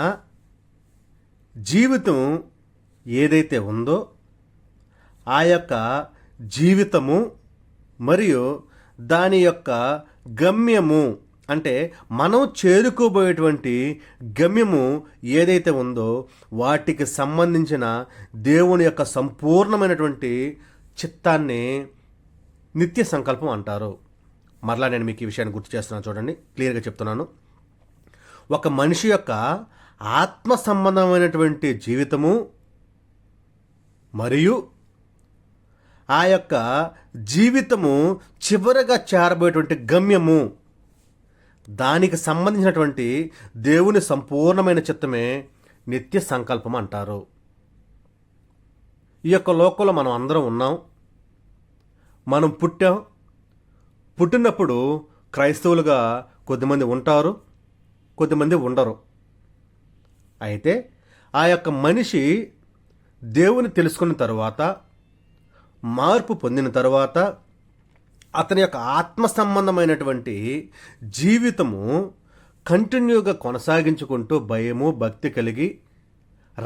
జీవితం ఏదైతే ఉందో ఆ యొక్క జీవితము మరియు దాని యొక్క గమ్యము, అంటే మనం చేరుకోబోయేటువంటి గమ్యము ఏదైతే ఉందో వాటికి సంబంధించిన దేవుని యొక్క సంపూర్ణమైనటువంటి చిత్తాన్ని నిత్య సంకల్పం అంటారు. మరలా నేను మీకు ఈ విషయాన్ని గుర్తు చేస్తున్నాను, చూడండి, క్లియర్గా చెప్తున్నాను. ఒక మనిషి యొక్క ఆత్మ సంబంధమైనటువంటి జీవితము మరియు ఆ యొక్క జీవితము చివరగా చేరబోయేటువంటి గమ్యము, దానికి సంబంధించినటువంటి దేవుని సంపూర్ణమైన చిత్తమే నిత్య సంకల్పం అంటారు. ఈ యొక్క లోకంలో మనం అందరం ఉన్నాం. మనం పుట్టినప్పుడు క్రైస్తవులుగా కొద్దిమంది ఉంటారు, కొద్దిమంది ఉండరు. అయితే ఆ యొక్క మనిషి దేవుని తెలుసుకున్న తరువాత, మార్పు పొందిన తరువాత అతని యొక్క ఆత్మ సంబంధమైనటువంటి జీవితము కంటిన్యూగా కొనసాగించుకుంటూ భయము భక్తి కలిగి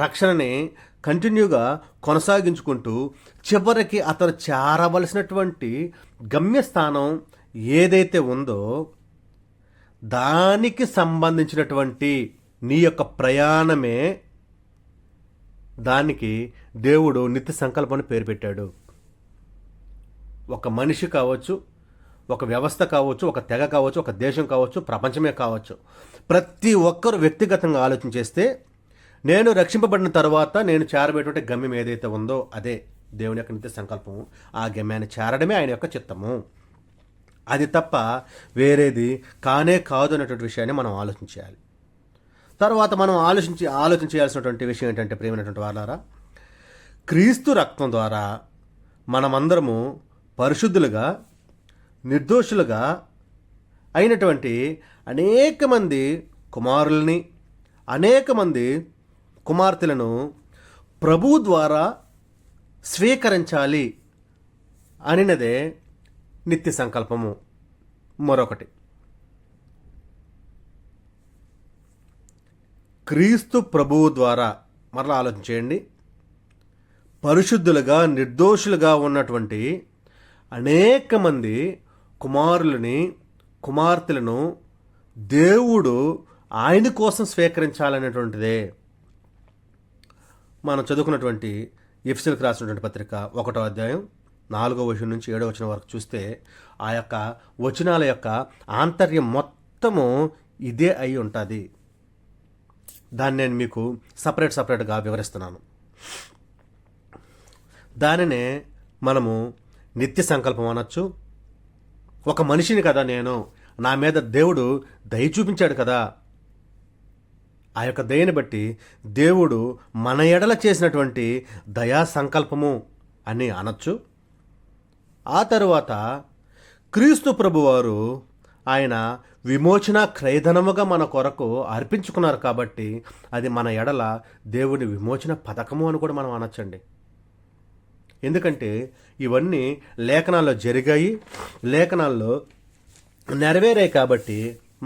రక్షణని కంటిన్యూగా కొనసాగించుకుంటూ చివరికి అతను చేరవలసినటువంటి గమ్యస్థానం ఏదైతే ఉందో దానికి సంబంధించినటువంటి నీ యొక్క ప్రయాణమే, దానికి దేవుడు నిత్య సంకల్పాన్ని పేరు పెట్టాడు. ఒక మనిషి కావచ్చు, ఒక వ్యవస్థ కావచ్చు, ఒక తెగ కావచ్చు, ఒక దేశం కావచ్చు, ప్రపంచమే కావచ్చు, ప్రతి ఒక్కరు వ్యక్తిగతంగా ఆలోచన చేస్తే నేను రక్షింపబడిన తర్వాత నేను చేరబోయేటువంటి గమ్యం ఏదైతే ఉందో అదే దేవుని యొక్క నిత్య సంకల్పము. ఆ గమ్యాన్ని చేరడమే ఆయన యొక్క చిత్తము. అది తప్ప వేరేది కానే కాదు అనేటువంటి విషయాన్ని మనం ఆలోచించాలి. తర్వాత మనం ఆలోచన చేయాల్సినటువంటి విషయం ఏంటంటే, ప్రియమైనటువంటి వాళ్ళారా, క్రీస్తు రక్తం ద్వారా మనమందరము పరిశుద్ధులుగా, నిర్దోషులుగా అయినటువంటి అనేక మంది కుమారుల్ని, అనేక మంది కుమార్తెలను ప్రభువు ద్వారా స్వీకరించాలి అనినదే నిత్య సంకల్పము. మరొకటి, క్రీస్తు ప్రభువు ద్వారా, మరలా ఆలోచించేయండి, పరిశుద్ధులుగా నిర్దోషులుగా ఉన్నటువంటి అనేక మంది కుమారులని, కుమార్తెలను దేవుడు ఆయన కోసం స్వీకరించాలనేటువంటిదే మనం చదువుకున్నటువంటి ఎఫెసీయులకు రాసినటువంటి పత్రిక 1వ అధ్యాయం 4వ వచనం నుంచి 7వ వచనం వరకు చూస్తే ఆ యొక్క వచనాల యొక్క ఆంతర్యం మొత్తము ఇదే అయి ఉంటుంది. దాన్ని నేను మీకు సపరేట్గా వివరిస్తున్నాను. దానినే మనము నిత్య సంకల్పం అనొచ్చు. ఒక మనిషిని కదా నేను, నా మీద దేవుడు దయ చూపించాడు కదా, ఆ యొక్క దయని బట్టి దేవుడు మన ఎడల చేసినటువంటి దయా సంకల్పము అని అనొచ్చు. ఆ తరువాత క్రీస్తు ప్రభువారు ఆయన విమోచన క్రయధనముగా మన కొరకు అర్పించుకున్నారు కాబట్టి అది మన ఎడల దేవుని విమోచన పథకము అని కూడా మనం అనొచ్చండి. ఎందుకంటే ఇవన్నీ లేఖనాల్లో జరిగాయి, లేఖనాల్లో నెరవేరాయి కాబట్టి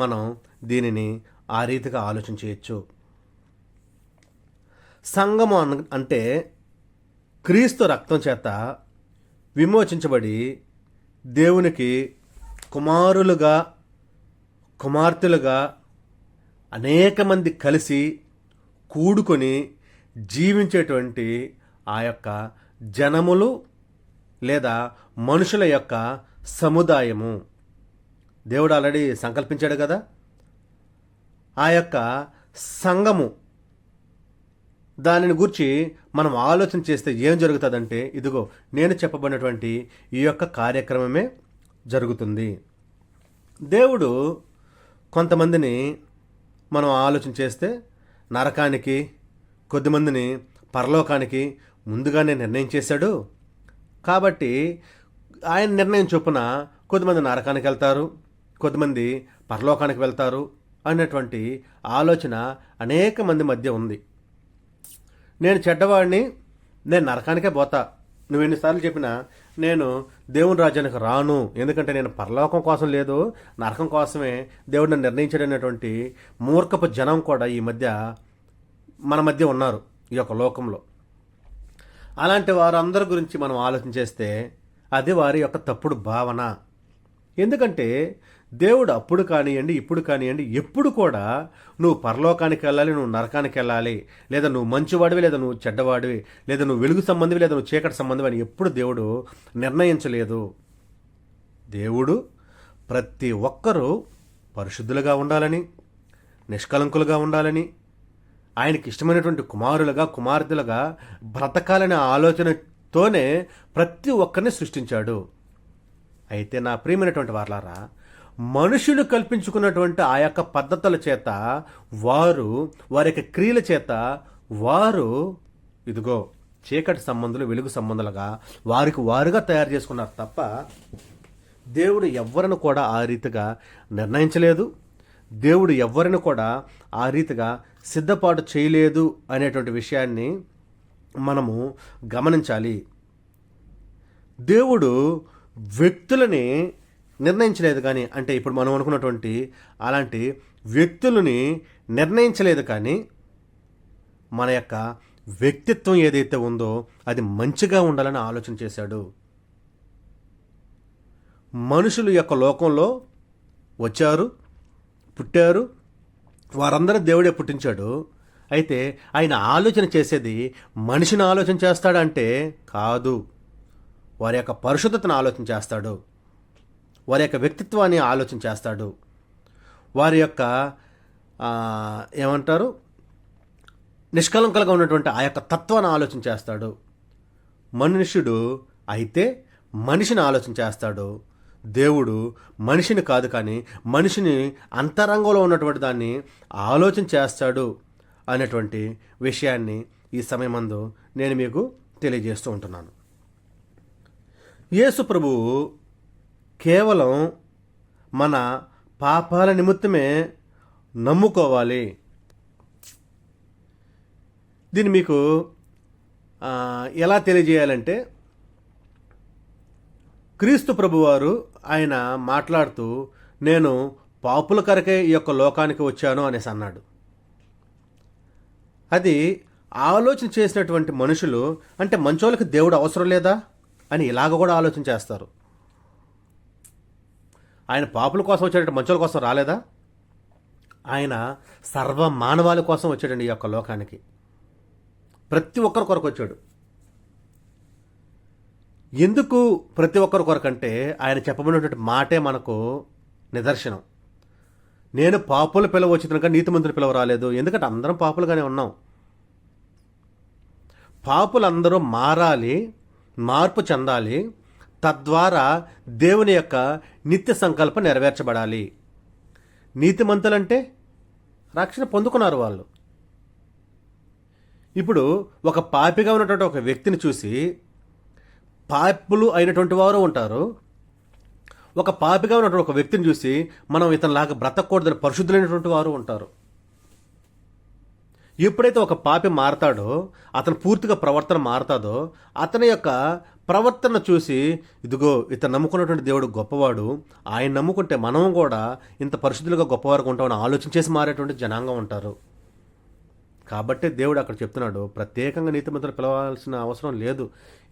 మనం దీనిని ఆ రీతిగా ఆలోచన చేయొచ్చు. సంఘము అంటే క్రీస్తు రక్తం చేత విమోచించబడి దేవునికి కుమారులుగా, కుమార్తెలుగా అనేక మంది కలిసి కూడుకొని జీవించేటువంటి ఆ యొక్క జనములు లేదా మనుషుల యొక్క సముదాయము దేవుడు ఆల్రెడీ సంకల్పించాడు కదా. ఆ యొక్క సంఘము, దానిని గురించి మనం ఆలోచన చేస్తే ఏం జరుగుతుందంటే, ఇదిగో నేను చెప్పబడినటువంటి ఈ యొక్క కార్యక్రమమే జరుగుతుంది. దేవుడు కొంతమందిని మనం ఆలోచన చేస్తే నరకానికి, కొద్దిమందిని పరలోకానికి ముందుగానే నిర్ణయం చేశాడు. కాబట్టి ఆయన నిర్ణయం చొప్పున కొద్దిమంది నరకానికి వెళ్తారు, కొద్దిమంది పరలోకానికి వెళ్తారు అన్నటువంటి ఆలోచన అనేక మంది మధ్య ఉంది. నేను చెడ్డవాడిని, నేను నరకానికే పోతా, నువ్వు ఎన్నిసార్లు చెప్పినా నేను దేవుని రాజ్యానికి రాను, ఎందుకంటే నేను పరలోకం కోసం లేదు నరకం కోసమే దేవుడు నన్ను నిర్ణయించాడనేటువంటి మూర్ఖపు జనం కూడా ఈ మధ్య మన మధ్య ఉన్నారు ఈ యొక్క లోకంలో. అలాంటి వారందరి గురించి మనం ఆలోచన చేస్తే అది వారి యొక్క తప్పుడు భావన. ఎందుకంటే దేవుడు అప్పుడు కానివ్వండి, ఇప్పుడు కానివ్వండి, ఎప్పుడు కూడా నువ్వు పరలోకానికి వెళ్ళాలి, నువ్వు నరకానికి వెళ్ళాలి, లేదా నువ్వు మంచివాడివి, లేదా నువ్వు చెడ్డవాడివి, లేదా నువ్వు వెలుగు సంబంధివి, లేదా నువ్వు చీకటి సంబంధివి అని ఎప్పుడు దేవుడు నిర్ణయించలేదు. దేవుడు ప్రతి ఒక్కరూ పరిశుద్ధులుగా ఉండాలని, నిష్కలంకులుగా ఉండాలని, ఆయనకి ఇష్టమైనటువంటి కుమారులుగా, కుమార్తెలుగా బ్రతకాలనే ఆలోచనతోనే ప్రతి ఒక్కరిని సృష్టించాడు. అయితే నా ప్రియమైనటువంటి వారలారా, మనుషులు కల్పించుకున్నటువంటి ఆ యొక్క పద్ధతుల చేత వారి యొక్క క్రియల చేత వారు ఇదిగో చీకటి సంబంధులు, వెలుగు సంబంధాలుగా వారుగా తయారు చేసుకున్నారు తప్ప దేవుడు ఎవ్వరిని కూడా ఆ రీతిగా నిర్ణయించలేదు. దేవుడు ఎవ్వరిని కూడా ఆ రీతిగా సిద్ధపాటు చేయలేదు అనేటువంటి విషయాన్ని మనము గమనించాలి. దేవుడు వ్యక్తులని నిర్ణయించలేదు కానీ, అంటే ఇప్పుడు మనం అనుకున్నటువంటి అలాంటి వ్యక్తులని నిర్ణయించలేదు కానీ మన యొక్క వ్యక్తిత్వం ఏదైతే ఉందో అది మంచిగా ఉండాలని ఆలోచన చేశాడు. మనుషులు యొక్క లోకంలో వచ్చారు, పుట్టారు, వారందరూ దేవుడే పుట్టించాడు. అయితే ఆయన ఆలోచన చేసేది మనిషిని ఆలోచన చేస్తాడంటే కాదు, వారి యొక్క పరిశుద్ధతను ఆలోచన చేస్తాడు, వారి యొక్క వ్యక్తిత్వాన్ని ఆలోచన చేస్తాడు, వారి యొక్క ఏమంటారు నిష్కలంకలుగా ఉన్నటువంటి ఆ యొక్క తత్వాన్ని ఆలోచన చేస్తాడు. మనుష్యుడు అయితే మనిషిని ఆలోచన చేస్తాడు. దేవుడు మనిషిని కాదు కానీ మనిషిని అంతరంగంలో ఉన్నటువంటి దాన్ని ఆలోచన చేస్తాడు అనేటువంటి విషయాన్ని ఈ సమయమందు నేను మీకు తెలియజేస్తూ ఉంటున్నాను. యేసు ప్రభువు కేవలం మన పాపాల నిమిత్తమే నమ్ముకోవాలి. దీన్ని మీకు ఎలా తెలియజేయాలంటే, క్రీస్తు ప్రభువారు ఆయన మాట్లాడుతూ నేను పాపుల కొరకే ఈ యొక్క లోకానికి వచ్చాను అనేసి అన్నాడు. అది ఆలోచన చేసినటువంటి మనుషులు, అంటే మంచోళ్ళకి దేవుడు అవసరం లేదా అని ఇలాగ కూడా ఆలోచన చేస్తారు. ఆయన పాపుల కోసం వచ్చాడంటే మంచోళ్ళ కోసం రాలేదా? ఆయన సర్వ మానవాళి కోసం వచ్చాడండి ఈ యొక్క లోకానికి. ప్రతి ఒక్కరి కొరకు వచ్చాడు. ఎందుకు ప్రతి ఒక్కరి కొరకంటే ఆయన చెప్పబడినటువంటి మాటే మనకు నిదర్శనం. నేను పాపుల పిలవ వచ్చిన కనుక నీతిమంతుల పిలవ రాలేదు. ఎందుకంటే అందరం పాపులుగానే ఉన్నాం. పాపులందరూ మారాలి, మార్పు చెందాలి. తద్వారా దేవుని యొక్క నిత్య సంకల్పం నెరవేర్చబడాలి. నీతిమంతులంటే రక్షణ పొందుకున్నారు వాళ్ళు. ఇప్పుడు ఒక పాపిగా ఉన్నటువంటి ఒక వ్యక్తిని చూసి పాపులు అయినటువంటి వారు ఉంటారు. ఒక పాపిగా ఉన్నటువంటి ఒక వ్యక్తిని చూసి మనం ఇతనిలాగా బ్రతకూడదని పరిశుద్ధులైనటువంటి వారు ఉంటారు. ఎప్పుడైతే ఒక పాపి మారతాడో, అతను పూర్తిగా ప్రవర్తన మారతాదో, అతని యొక్క ప్రవర్తన చూసి ఇదిగో ఇతను నమ్ముకున్నటువంటి దేవుడు గొప్పవాడు, ఆయన నమ్ముకుంటే మనం కూడా ఇంత పరిశుద్ధులుగా గొప్పవారుగా ఉంటామని ఆలోచించేసి మారేటువంటి జనాంగం ఉంటారు. కాబట్టి దేవుడు అక్కడ చెప్తున్నాడు, ప్రత్యేకంగా నీతిమంతులు పిలవాల్సిన అవసరం లేదు.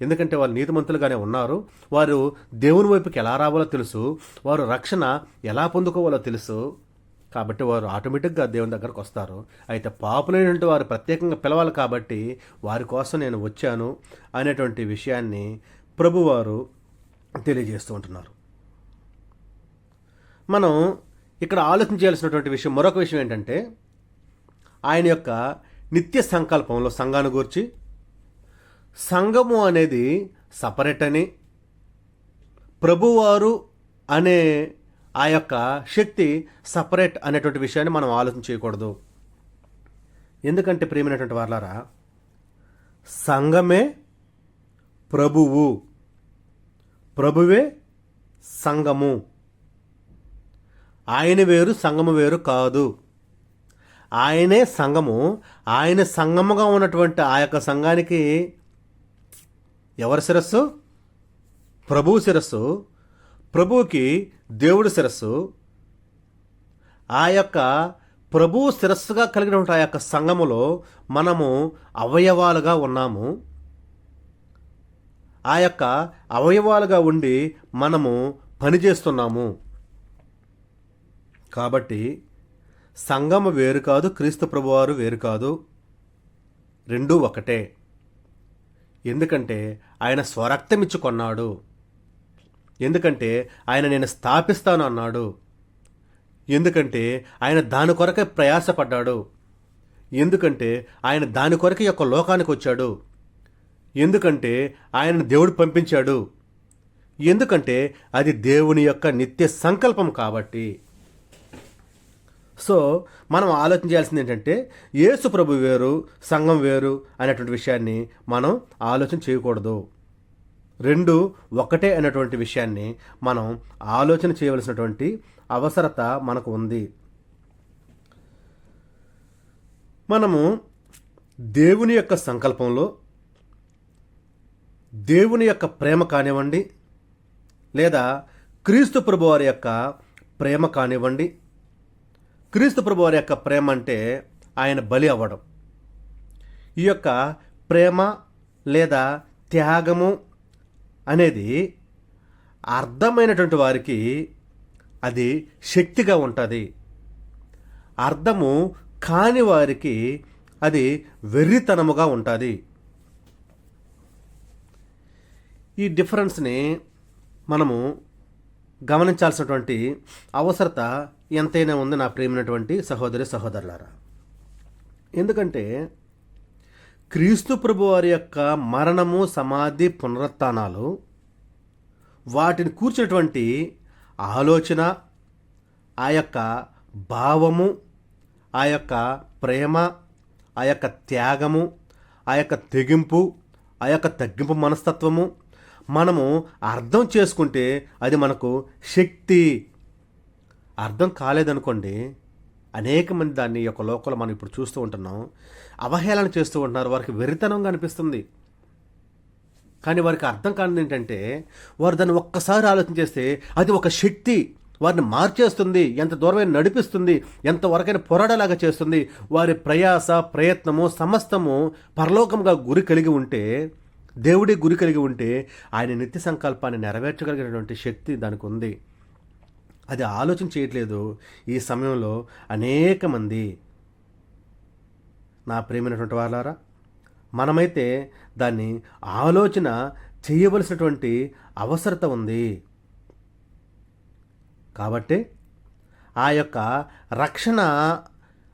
ఎందుకంటే వాళ్ళు నీతిమంతులుగానే ఉన్నారు. వారు దేవుని వైపుకి ఎలా రావాలో తెలుసు, వారు రక్షణ ఎలా పొందుకోవాలో తెలుసు. కాబట్టి వారు ఆటోమేటిక్గా దేవుని దగ్గరకు వస్తారు. అయితే పాపులైనటువంటి వారు ప్రత్యేకంగా పిలవాలి కాబట్టి వారి కోసం నేను వచ్చాను అనేటువంటి విషయాన్ని ప్రభువారు తెలియజేస్తూ ఉంటున్నారు. మనం ఇక్కడ ఆలోచన చేయాల్సినటువంటి విషయం, మరొక విషయం ఏంటంటే, ఆయన యొక్క నిత్య సంకల్పంలో సంఘాన్ని గూర్చి, సంఘము అనేది సపరేట్ అని, ప్రభువారు అనే ఆ యొక్క శక్తి సపరేట్ అనేటువంటి విషయాన్ని మనం ఆలోచన చేయకూడదు. ఎందుకంటే ప్రియమైనటువంటి వారలారా, సంఘమే ప్రభువు, ప్రభువే సంఘము. ఆయన వేరు, సంఘము వేరు కాదు. ఆయనే సంఘము. ఆయన సంఘముగా ఉన్నటువంటి ఆ యొక్క సంఘానికి ఎవరి శిరస్సు? ప్రభువు శిరస్సు. ప్రభువుకి దేవుడి శిరస్సు. ఆ యొక్క ప్రభువు శిరస్సుగా కలిగినటువంటి ఆ యొక్క సంఘములో మనము అవయవాలుగా ఉన్నాము. ఆ యొక్క అవయవాలుగా ఉండి మనము పనిచేస్తున్నాము. కాబట్టి సంఘము వేరు కాదు, క్రీస్తు ప్రభువారు వేరు కాదు, రెండూ ఒకటే. ఎందుకంటే ఆయన స్వరక్తమిచ్చి కొన్నాడు. ఎందుకంటే ఆయన నేను స్థాపిస్తాను అన్నాడు. ఎందుకంటే ఆయన దాని కొరకే ప్రయాసపడ్డాడు. ఎందుకంటే ఆయన దాని కొరకే యొక్క లోకానికి వచ్చాడు. ఎందుకంటే ఆయనను దేవుడు పంపించాడు. ఎందుకంటే అది దేవుని యొక్క నిత్య సంకల్పం కాబట్టి. సో మనం ఆలోచన చేయాల్సింది ఏంటంటే, యేసు ప్రభు వేరు, సంఘం వేరు అనేటువంటి విషయాన్ని మనం ఆలోచన చేయకూడదు. రెండు ఒకటే అనేటువంటి విషయాన్ని మనం ఆలోచన చేయవలసినటువంటి అవసరత మనకు ఉంది. మనము దేవుని యొక్క సంకల్పంలో, దేవుని యొక్క ప్రేమ కానివ్వండి, లేదా క్రీస్తు ప్రభు వారి యొక్క ప్రేమ కానివ్వండి. క్రీస్తు ప్రభు వారి యొక్క ప్రేమ అంటే ఆయన బలి అవ్వడం. ఈ యొక్క ప్రేమ లేదా త్యాగము అనేది అర్థమైనటువంటి వారికి అది శక్తిగా ఉంటుంది. అర్థము కాని వారికి అది వెర్రితనముగా ఉంటుంది. ఈ డిఫరెన్స్ని మనము గమనించాల్సినటువంటి అవసరత ఎంతైనా ఉంది నా ప్రియమైనటువంటి సహోదరి సహోదరులారా. ఎందుకంటే క్రీస్తు ప్రభు వారి యొక్క మరణము, సమాధి, పునరుత్థానాలు, వాటిని కూర్చున్నటువంటి ఆలోచన, ఆ యొక్క భావము, ఆ యొక్క ప్రేమ, ఆ యొక్క త్యాగము, ఆ యొక్క తెగింపు, ఆ యొక్క తగ్గింపు మనస్తత్వము మనము అర్థం చేసుకుంటే అది మనకు శక్తి. అర్థం కాలేదనుకోండి, అనేక మంది దాన్ని ఈ యొక్క లోకంలో మనం ఇప్పుడు చూస్తూ ఉంటున్నాం, అవహేళన చేస్తూ ఉంటున్నారు. వారికి వెరితనంగా అనిపిస్తుంది. కానీ వారికి అర్థం కానిది ఏంటంటే, వారు దాన్ని ఒక్కసారి ఆలోచన చేస్తే అది ఒక శక్తి, వారిని మార్చేస్తుంది, ఎంత దూరమైన నడిపిస్తుంది, ఎంతవరకైనా పోరాడేలాగా చేస్తుంది. వారి ప్రయాస ప్రయత్నము సమస్తము పరలోకంగా గురి కలిగి ఉంటే, దేవుడి గురి కలిగి ఉంటే, ఆయన నిత్య సంకల్పాన్ని నెరవేర్చగలిగినటువంటి శక్తి దానికి ఉంది. అది ఆలోచన చేయట్లేదు ఈ సమయంలో అనేక మంది. నా ప్రియమైనటువంటి వాళ్ళారా, మనమైతే దాన్ని ఆలోచన చేయవలసినటువంటి అవసరత ఉంది. కాబట్టి ఆ యొక్క రక్షణ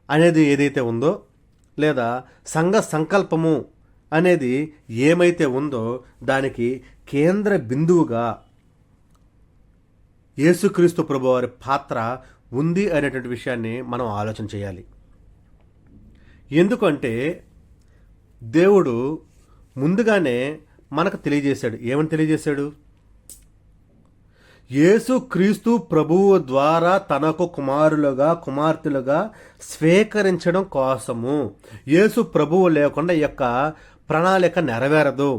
అనేది ఏదైతే ఉందో, లేదా సంఘ సంకల్పము అనేది ఏమైతే ఉందో, దానికి కేంద్ర బిందువుగా యేసుక్రీస్తు ప్రభువారి పాత్ర ఉంది అనేటువంటి విషయాన్ని మనం ఆలోచన చేయాలి. ఎందుకంటే దేవుడు ముందుగానే మనకు తెలియజేశాడు. ఏమని తెలియజేశాడు? యేసుక్రీస్తు ప్రభువు ద్వారా తనకు కుమారులుగా కుమార్తెలుగా స్వీకరించడం కోసము. యేసు ప్రభువు లేకుండా ఈ యొక్క ప్రణాళిక నెరవేరదు,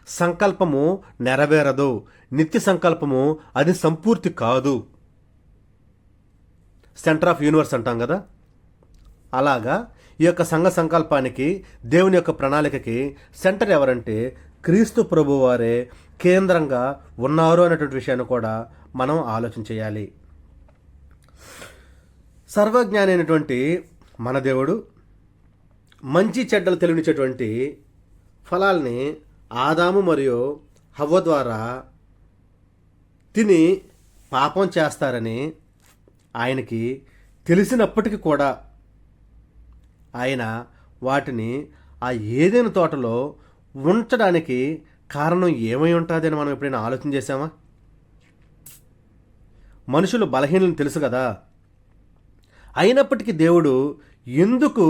సంకల్పము నెరవేరదు, నిత్య సంకల్పము అది సంపూర్తి కాదు. సెంటర్ ఆఫ్ యూనివర్స్ అంటాం కదా, అలాగా ఈ యొక్క సంఘ సంకల్పానికి, దేవుని యొక్క ప్రణాళికకి సెంటర్ ఎవరంటే క్రీస్తు ప్రభువారే కేంద్రంగా ఉన్నారు అనేటువంటి విషయాన్ని కూడా మనం ఆలోచన చేయాలి. సర్వజ్ఞాని అయినటువంటి మన దేవుడు మంచి చెడ్డలు తెలియనిచ్చేటువంటి ఫలాల్ని ఆదాము మరియు హవ్వ ద్వారా తిని పాపం చేస్తారని ఆయనకి తెలిసినప్పటికీ కూడా ఆయన వాటిని ఆ ఏదైనా తోటలో ఉంచడానికి కారణం ఏమై ఉంటుంది అని మనం ఎప్పుడైనా ఆలోచన చేశామా? మనుషులు బలహీనలను తెలుసు కదా, అయినప్పటికీ దేవుడు ఎందుకు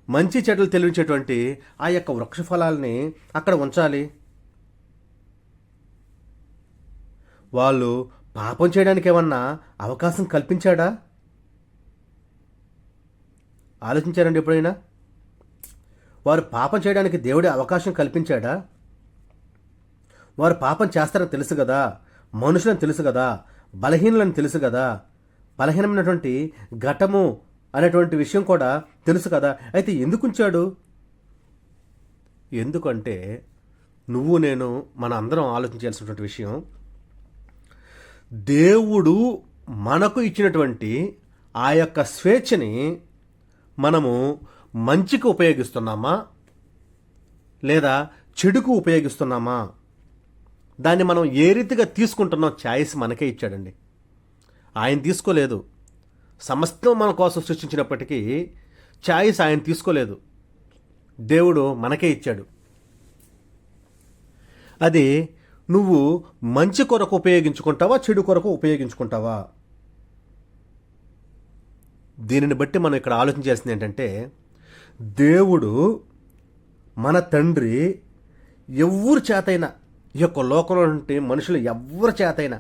మంచి చెడ్డలు తెలియచేటువంటి ఆ యొక్క వృక్ష ఫలాల్ని అక్కడ ఉంచాలి? వాళ్ళు పాపం చేయడానికి ఏమన్నా అవకాశం కల్పించాడా? ఆలోచించారండి ఎప్పుడైనా? వారు పాపం చేయడానికి దేవుడి అవకాశం కల్పించాడా? వారు పాపం చేస్తారని తెలుసు కదా, మనుషులని తెలుసు కదా, బలహీనులని తెలుసు కదా, బలహీనమైనటువంటి ఘటము అనేటువంటి విషయం కూడా తెలుసు కదా. అయితే ఎందుకు ఉంచాడు? ఎందుకంటే నువ్వు నేను మన అందరం ఆలోచించాల్సినటువంటి విషయం, దేవుడు మనకు ఇచ్చినటువంటి ఆ యొక్క స్వేచ్ఛని మనము మంచికి ఉపయోగిస్తున్నామా లేదా చెడుకు ఉపయోగిస్తున్నామా? దాన్ని మనం ఏ రీతిగా తీసుకుంటున్నాం ఛాయిస్ మనకే ఇచ్చాడండి. ఆయన తీసుకోలేదు. సమస్తం మన కోసం సృష్టించినప్పటికీ ఛాయిస్ ఆయన తీసుకోలేదు, దేవుడు మనకే ఇచ్చాడు. అది నువ్వు మంచి కొరకు ఉపయోగించుకుంటావా, చెడు కొరకు ఉపయోగించుకుంటావా? దీనిని బట్టి మనం ఇక్కడ ఆలోచించాల్సింది ఏంటంటే, దేవుడు మన తండ్రి ఎవరి చేతైనా, ఈ యొక్క లోకంలో ఉంటే మనుషులు ఎవరి చేతైనా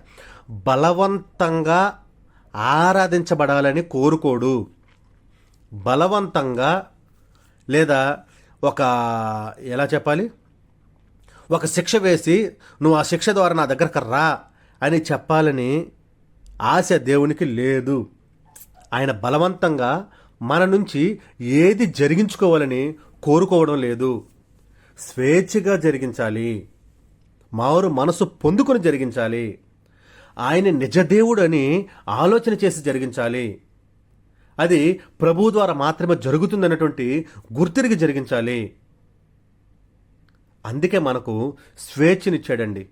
బలవంతంగా ఆరాధించబడాలని కోరుకోడు. బలవంతంగా లేదా ఒక ఎలా చెప్పాలి, ఒక శిక్ష వేసి నువ్వు ఆ శిక్ష ద్వారా నా దగ్గరకు రా అని చెప్పాలని ఆశ దేవునికి లేదు. ఆయన బలవంతంగా మన నుంచి ఏది జరిగించుకోవాలని కోరుకోవడం లేదు. స్వేచ్ఛగా జరిగించాలి, మారు మనసు పొందుకొని జరిగించాలి, ఆయన నిజదేవుడు అని ఆలోచన చేసి జరిగించాలి. అది ప్రభువు ద్వారా మాత్రమే జరుగుతుందన్నటువంటి గుర్తిరిగి జరిగించాలి. అందుకే మనకు స్వేచ్ఛనిచ్చాడండి.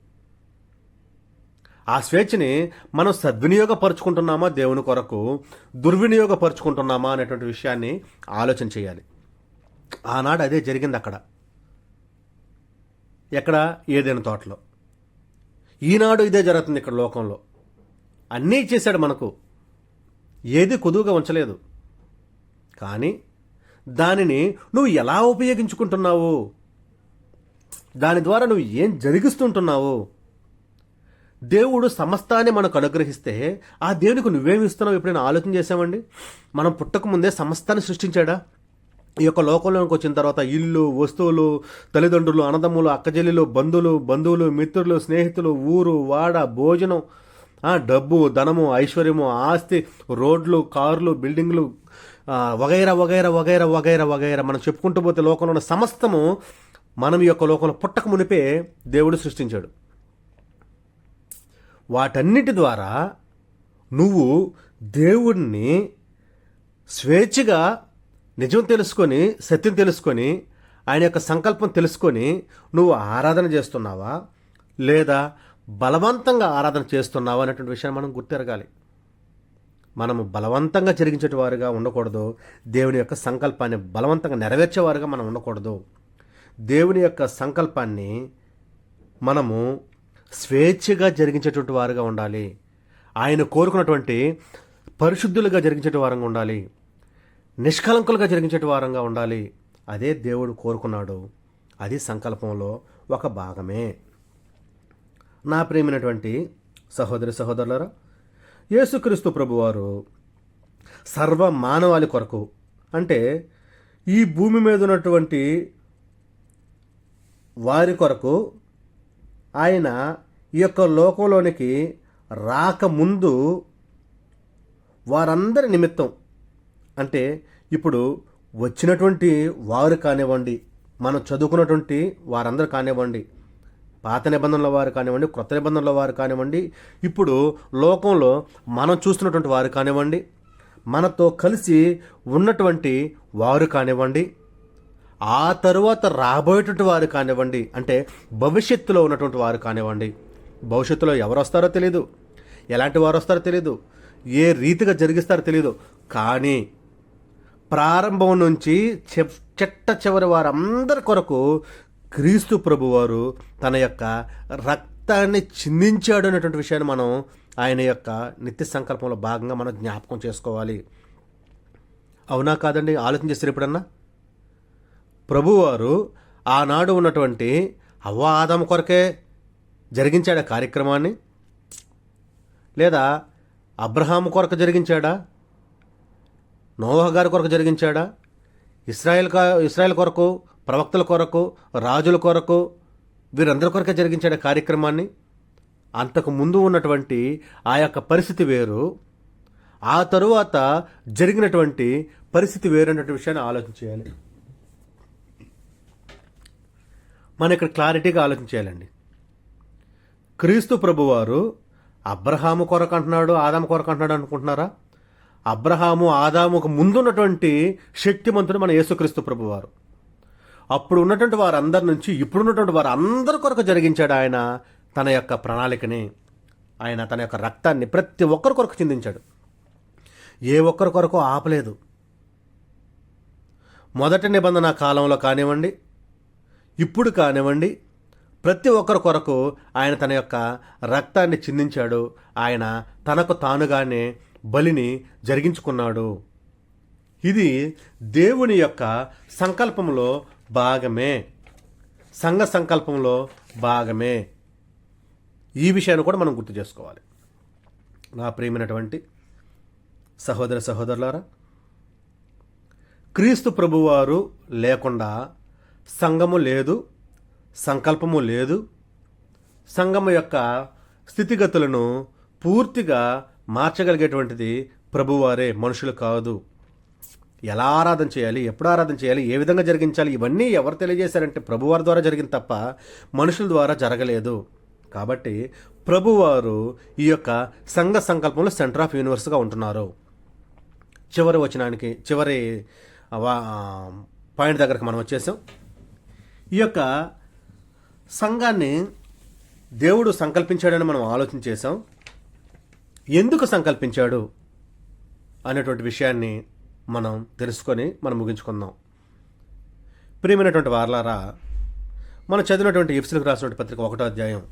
ఆ స్వేచ్ఛని మనం సద్వినియోగపరుచుకుంటున్నామా దేవుని కొరకు, దుర్వినియోగపరుచుకుంటున్నామా అనేటువంటి విషయాన్ని ఆలోచన చేయాలి. ఆనాడు అదే జరిగింది అక్కడ. ఎక్కడ? ఏదైనా తోటలో. ఈనాడు ఇదే జరుగుతుంది ఇక్కడ లోకంలో. అన్నీ చేశాడు మనకు, ఏది కొదువుగా ఉంచలేదు. కానీ దానిని నువ్వు ఎలా ఉపయోగించుకుంటున్నావు, దాని ద్వారా నువ్వు ఏం జరిగిస్తుంటున్నావు, దేవుడు సమస్తాన్ని మనకు అనుగ్రహిస్తే ఆ దేవునికి నువ్వేమి ఇస్తున్నావు ఎప్పుడైనా ఆలోచన చేసామండి? మనం పుట్టక ముందే సమస్తాన్ని సృష్టించాడా? ఈ యొక్క లోకంలోకి వచ్చిన తర్వాత ఇల్లు, వస్తువులు, తల్లిదండ్రులు, అన్నదమ్ములు, అక్కచెల్లెలు, బంధువులు, మిత్రులు, స్నేహితులు, ఊరు, వాడ, భోజనం, డబ్బు, ధనము, ఐశ్వర్యము, ఆస్తి, రోడ్లు, కార్లు, బిల్డింగ్లు, వగైరా వగైరా వగైరా వగైరా వగైరా మనం చెప్పుకుంటూ పోతే లోకంలో ఉన్న సమస్తము మనం ఈ యొక్క లోకంలో పుట్టక మునిపే దేవుడు సృష్టించాడు. వాటన్నిటి ద్వారా నువ్వు దేవుణ్ణి స్వేచ్ఛగా నిజం తెలుసుకొని, సత్యం తెలుసుకొని, ఆయన యొక్క సంకల్పం తెలుసుకొని నువ్వు ఆరాధన చేస్తున్నావా లేదా బలవంతంగా ఆరాధన చేస్తున్నావా అనేటువంటి విషయాన్ని మనం గుర్తెరగాలి. మనము బలవంతంగా జరిగించేవారుగా ఉండకూడదు. దేవుని యొక్క సంకల్పాన్ని బలవంతంగా నెరవేర్చేవారుగా మనం ఉండకూడదు. దేవుని యొక్క సంకల్పాన్ని మనము స్వేచ్ఛగా జరిగించేటువంటి వారుగా ఉండాలి. ఆయన కోరుకున్నటువంటి పరిశుద్ధులుగా జరిగించేటి వారంగా ఉండాలి. నిష్కలంకులుగా జరిగించేటి వారంగా ఉండాలి. అదే దేవుడు కోరుకున్నాడు. అది సంకల్పంలో ఒక భాగమే. నా ప్రియమైనటువంటి సహోదరి సహోదరులారా, యేసుక్రీస్తు ప్రభువారు సర్వ మానవాళి కొరకు, అంటే ఈ భూమి మీద ఉన్నటువంటి వారి కొరకు ఆయన ఈ యొక్క లోకంలోనికి రాకముందు వారందరి నిమిత్తం, అంటే ఇప్పుడు వచ్చినటువంటి వారు కానివ్వండి, మనం చదువుకున్నటువంటి వారందరూ కానివ్వండి, పాత నిబంధనల వారు కానివ్వండి, క్రొత్త నిబంధనల వారు కానివ్వండి, ఇప్పుడు లోకంలో మనం చూస్తున్నటువంటి వారు కానివ్వండి, మనతో కలిసి ఉన్నటువంటి వారు కానివ్వండి, ఆ తరువాత రాబోయేటువంటి వారు కానివ్వండి, అంటే భవిష్యత్తులో ఉన్నటువంటి వారు కానివ్వండి. భవిష్యత్తులో ఎవరు వస్తారో తెలియదు, ఎలాంటి వారు వస్తారో తెలియదు, ఏ రీతిగా జరిగిస్తారో తెలియదు. కానీ ప్రారంభం నుంచి చిట్ట చివరి వారందరి కొరకు క్రీస్తు ప్రభువారు తన యొక్క రక్తాన్ని చిందించాడు అనేటువంటి విషయాన్ని మనం ఆయన యొక్క నిత్య సంకల్పంలో భాగంగా మనం జ్ఞాపకం చేసుకోవాలి. అవునా కాదండి? ఆలోచన చేస్తారు ఎప్పుడన్నా? ప్రభువారు ఆనాడు ఉన్నటువంటి హవ్వ ఆదాము కొరకే జరిగించాడా కార్యక్రమాన్ని? లేదా అబ్రహాము కొరకు జరిగించాడా? నోవహ గారి కొరకు జరిగించాడా? ఇస్రాయేల్ కొరకు, ప్రవక్తల కొరకు, రాజుల కొరకు, వీరందరి కొరకే జరిగించాడా కార్యక్రమాన్ని? అంతకు ముందు ఉన్నటువంటి ఆ యొక్క పరిస్థితి వేరు, ఆ తరువాత జరిగినటువంటి పరిస్థితి వేరు అన్నటువంటి విషయాన్ని ఆలోచించేయాలి. మనం ఇక్కడ క్లారిటీగా ఆలోచించేయాలండి. క్రీస్తు ప్రభువారు అబ్రహాము కొరకు అంటున్నాడు, ఆదాము కొరకు అంటున్నాడు అనుకుంటున్నారా? అబ్రహాము, ఆదాముకు ముందున్నటువంటి శక్తిమంతుడు మన యేసుక్రీస్తు ప్రభువారు. అప్పుడు ఉన్నటువంటి వారందరి నుంచి ఇప్పుడున్నటువంటి వారు అందరి కొరకు జరిగించాడు ఆయన తన యొక్క ప్రణాళికని. ఆయన తన యొక్క రక్తాన్ని ప్రతి ఒక్కరి కొరకు చిందించాడు. ఏ ఒక్కరి కొరకు ఆపలేదు. మొదటి నిబంధన కాలంలో కానివ్వండి, ఇప్పుడు కానివ్వండి, ప్రతి ఒక్కరి కొరకు ఆయన తన యొక్క రక్తాన్ని చిందించాడు. ఆయన తనకు తానుగానే బలిని జరిగించుకున్నాడు. ఇది దేవుని యొక్క సంకల్పంలో భాగమే, సంఘ సంకల్పంలో భాగమే. ఈ విషయాన్ని కూడా మనం గుర్తు చేసుకోవాలి. నా ప్రియమైనటువంటి సహోదర సహోదరులారా, క్రీస్తు ప్రభువారు లేకుండా సంఘము లేదు, సంకల్పము లేదు. సంఘము యొక్క స్థితిగతులను పూర్తిగా మార్చగలిగేటువంటిది ప్రభువారే, మనుషులు కాదు. ఎలా ఆరాధన చేయాలి, ఎప్పుడు ఆరాధన చేయాలి, ఏ విధంగా జరిగించాలి, ఇవన్నీ ఎవరు తెలియజేశారంటే ప్రభువారి ద్వారా జరిగింది తప్ప మనుషుల ద్వారా జరగలేదు. కాబట్టి ప్రభువారు ఈ యొక్క సంఘ సంకల్పంలో సెంటర్ ఆఫ్ యూనివర్స్గా ఉంటున్నారు. చివరి పాయింట్ దగ్గరకు మనం వచ్చేసాం. ఈ యొక్క సంఘాన్ని దేవుడు సంకల్పించాడని మనం ఆలోచన చేసాం. ఎందుకు సంకల్పించాడు అనేటువంటి విషయాన్ని మనం తెలుసుకొని మనం ముగించుకుందాం. ప్రియమైనటువంటి వారలారా, మనం చదివినటువంటి ఎఫెసీయులకు రాసినటువంటి పత్రిక 1వ అధ్యాయం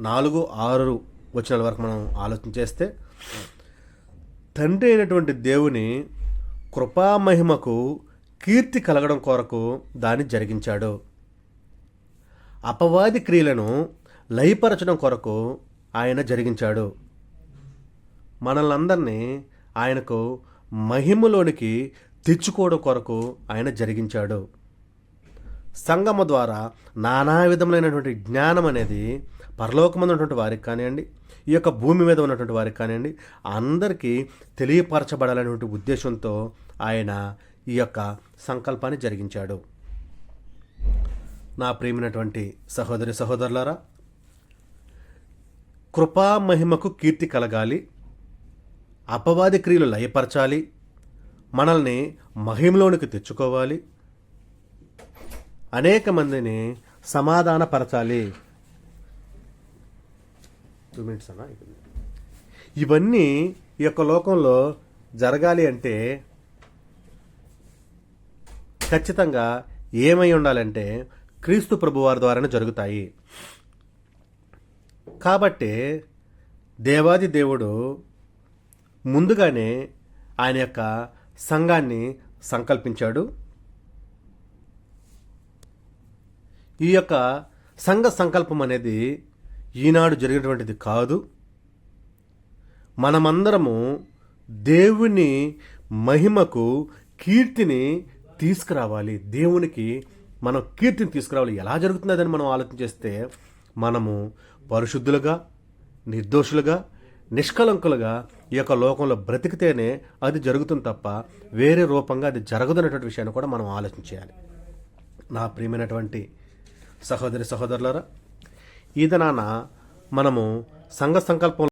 4-6 వచనాల వరకు మనం ఆలోచన చేస్తే, తండ్రి అయినటువంటి దేవుని కృపామహిమకు కీర్తి కలగడం కొరకు దాన్ని జరిగించాడు. అపవాది క్రియలను లయపరచడం కొరకు ఆయన జరిగించాడు. మనల్ని అందరినీ ఆయనకు మహిమలోనికి తెచ్చుకోవడం కొరకు ఆయన జరిగించాడు. సంగమ ద్వారా నానా విధములైనటువంటి జ్ఞానం అనేది పరలోకమందు ఉన్నటువంటి వారికి కానివ్వండి, ఈ యొక్క భూమి మీద ఉన్నటువంటి వారికి కానివ్వండి, అందరికీ తెలియపరచబడాలనేటువంటి ఉద్దేశంతో ఆయన ఈ యొక్క సంకల్పాన్ని జరిగించాడు. నా ప్రియమైనటువంటి సహోదరి సహోదరులారా, కృపా మహిమకు కీర్తి కలగాలి, అపవాది క్రియలు లయపరచాలి, మనల్ని మహిమలోనికి తెచ్చుకోవాలి, అనేక మందిని సమాధానపరచాలి. 2 minutes అన్నా. ఇవన్నీ ఈ యొక్క లోకంలో జరగాలి అంటే ఖచ్చితంగా ఏమై ఉండాలంటే క్రీస్తు ప్రభువారి ద్వారానే జరుగుతాయి. కాబట్టి దేవాది దేవుడు ముందుగానే ఆయన యొక్క సంఘాన్ని సంకల్పించాడు. ఈ యొక్క సంఘ సంకల్పం అనేది ఈనాడు జరిగినటువంటిది కాదు. మనమందరము దేవుని మహిమకు కీర్తిని తీసుకురావాలి. దేవునికి మనం కీర్తిని తీసుకురావాలి. ఎలా జరుగుతున్నదని మనం ఆలోచన చేస్తే మనము పరిశుద్ధులుగా, నిర్దోషులుగా, నిష్కలంకులుగా ఈ యొక్క లోకంలో బ్రతికితేనే అది జరుగుతుంది తప్ప వేరే రూపంగా అది జరగదనేటువంటి విషయాన్ని కూడా మనం ఆలోచించాలి. నా ప్రియమైనటువంటి సహోదరి సహోదరులారా, ఈ దినాన మనము సంఘ సంకల్పం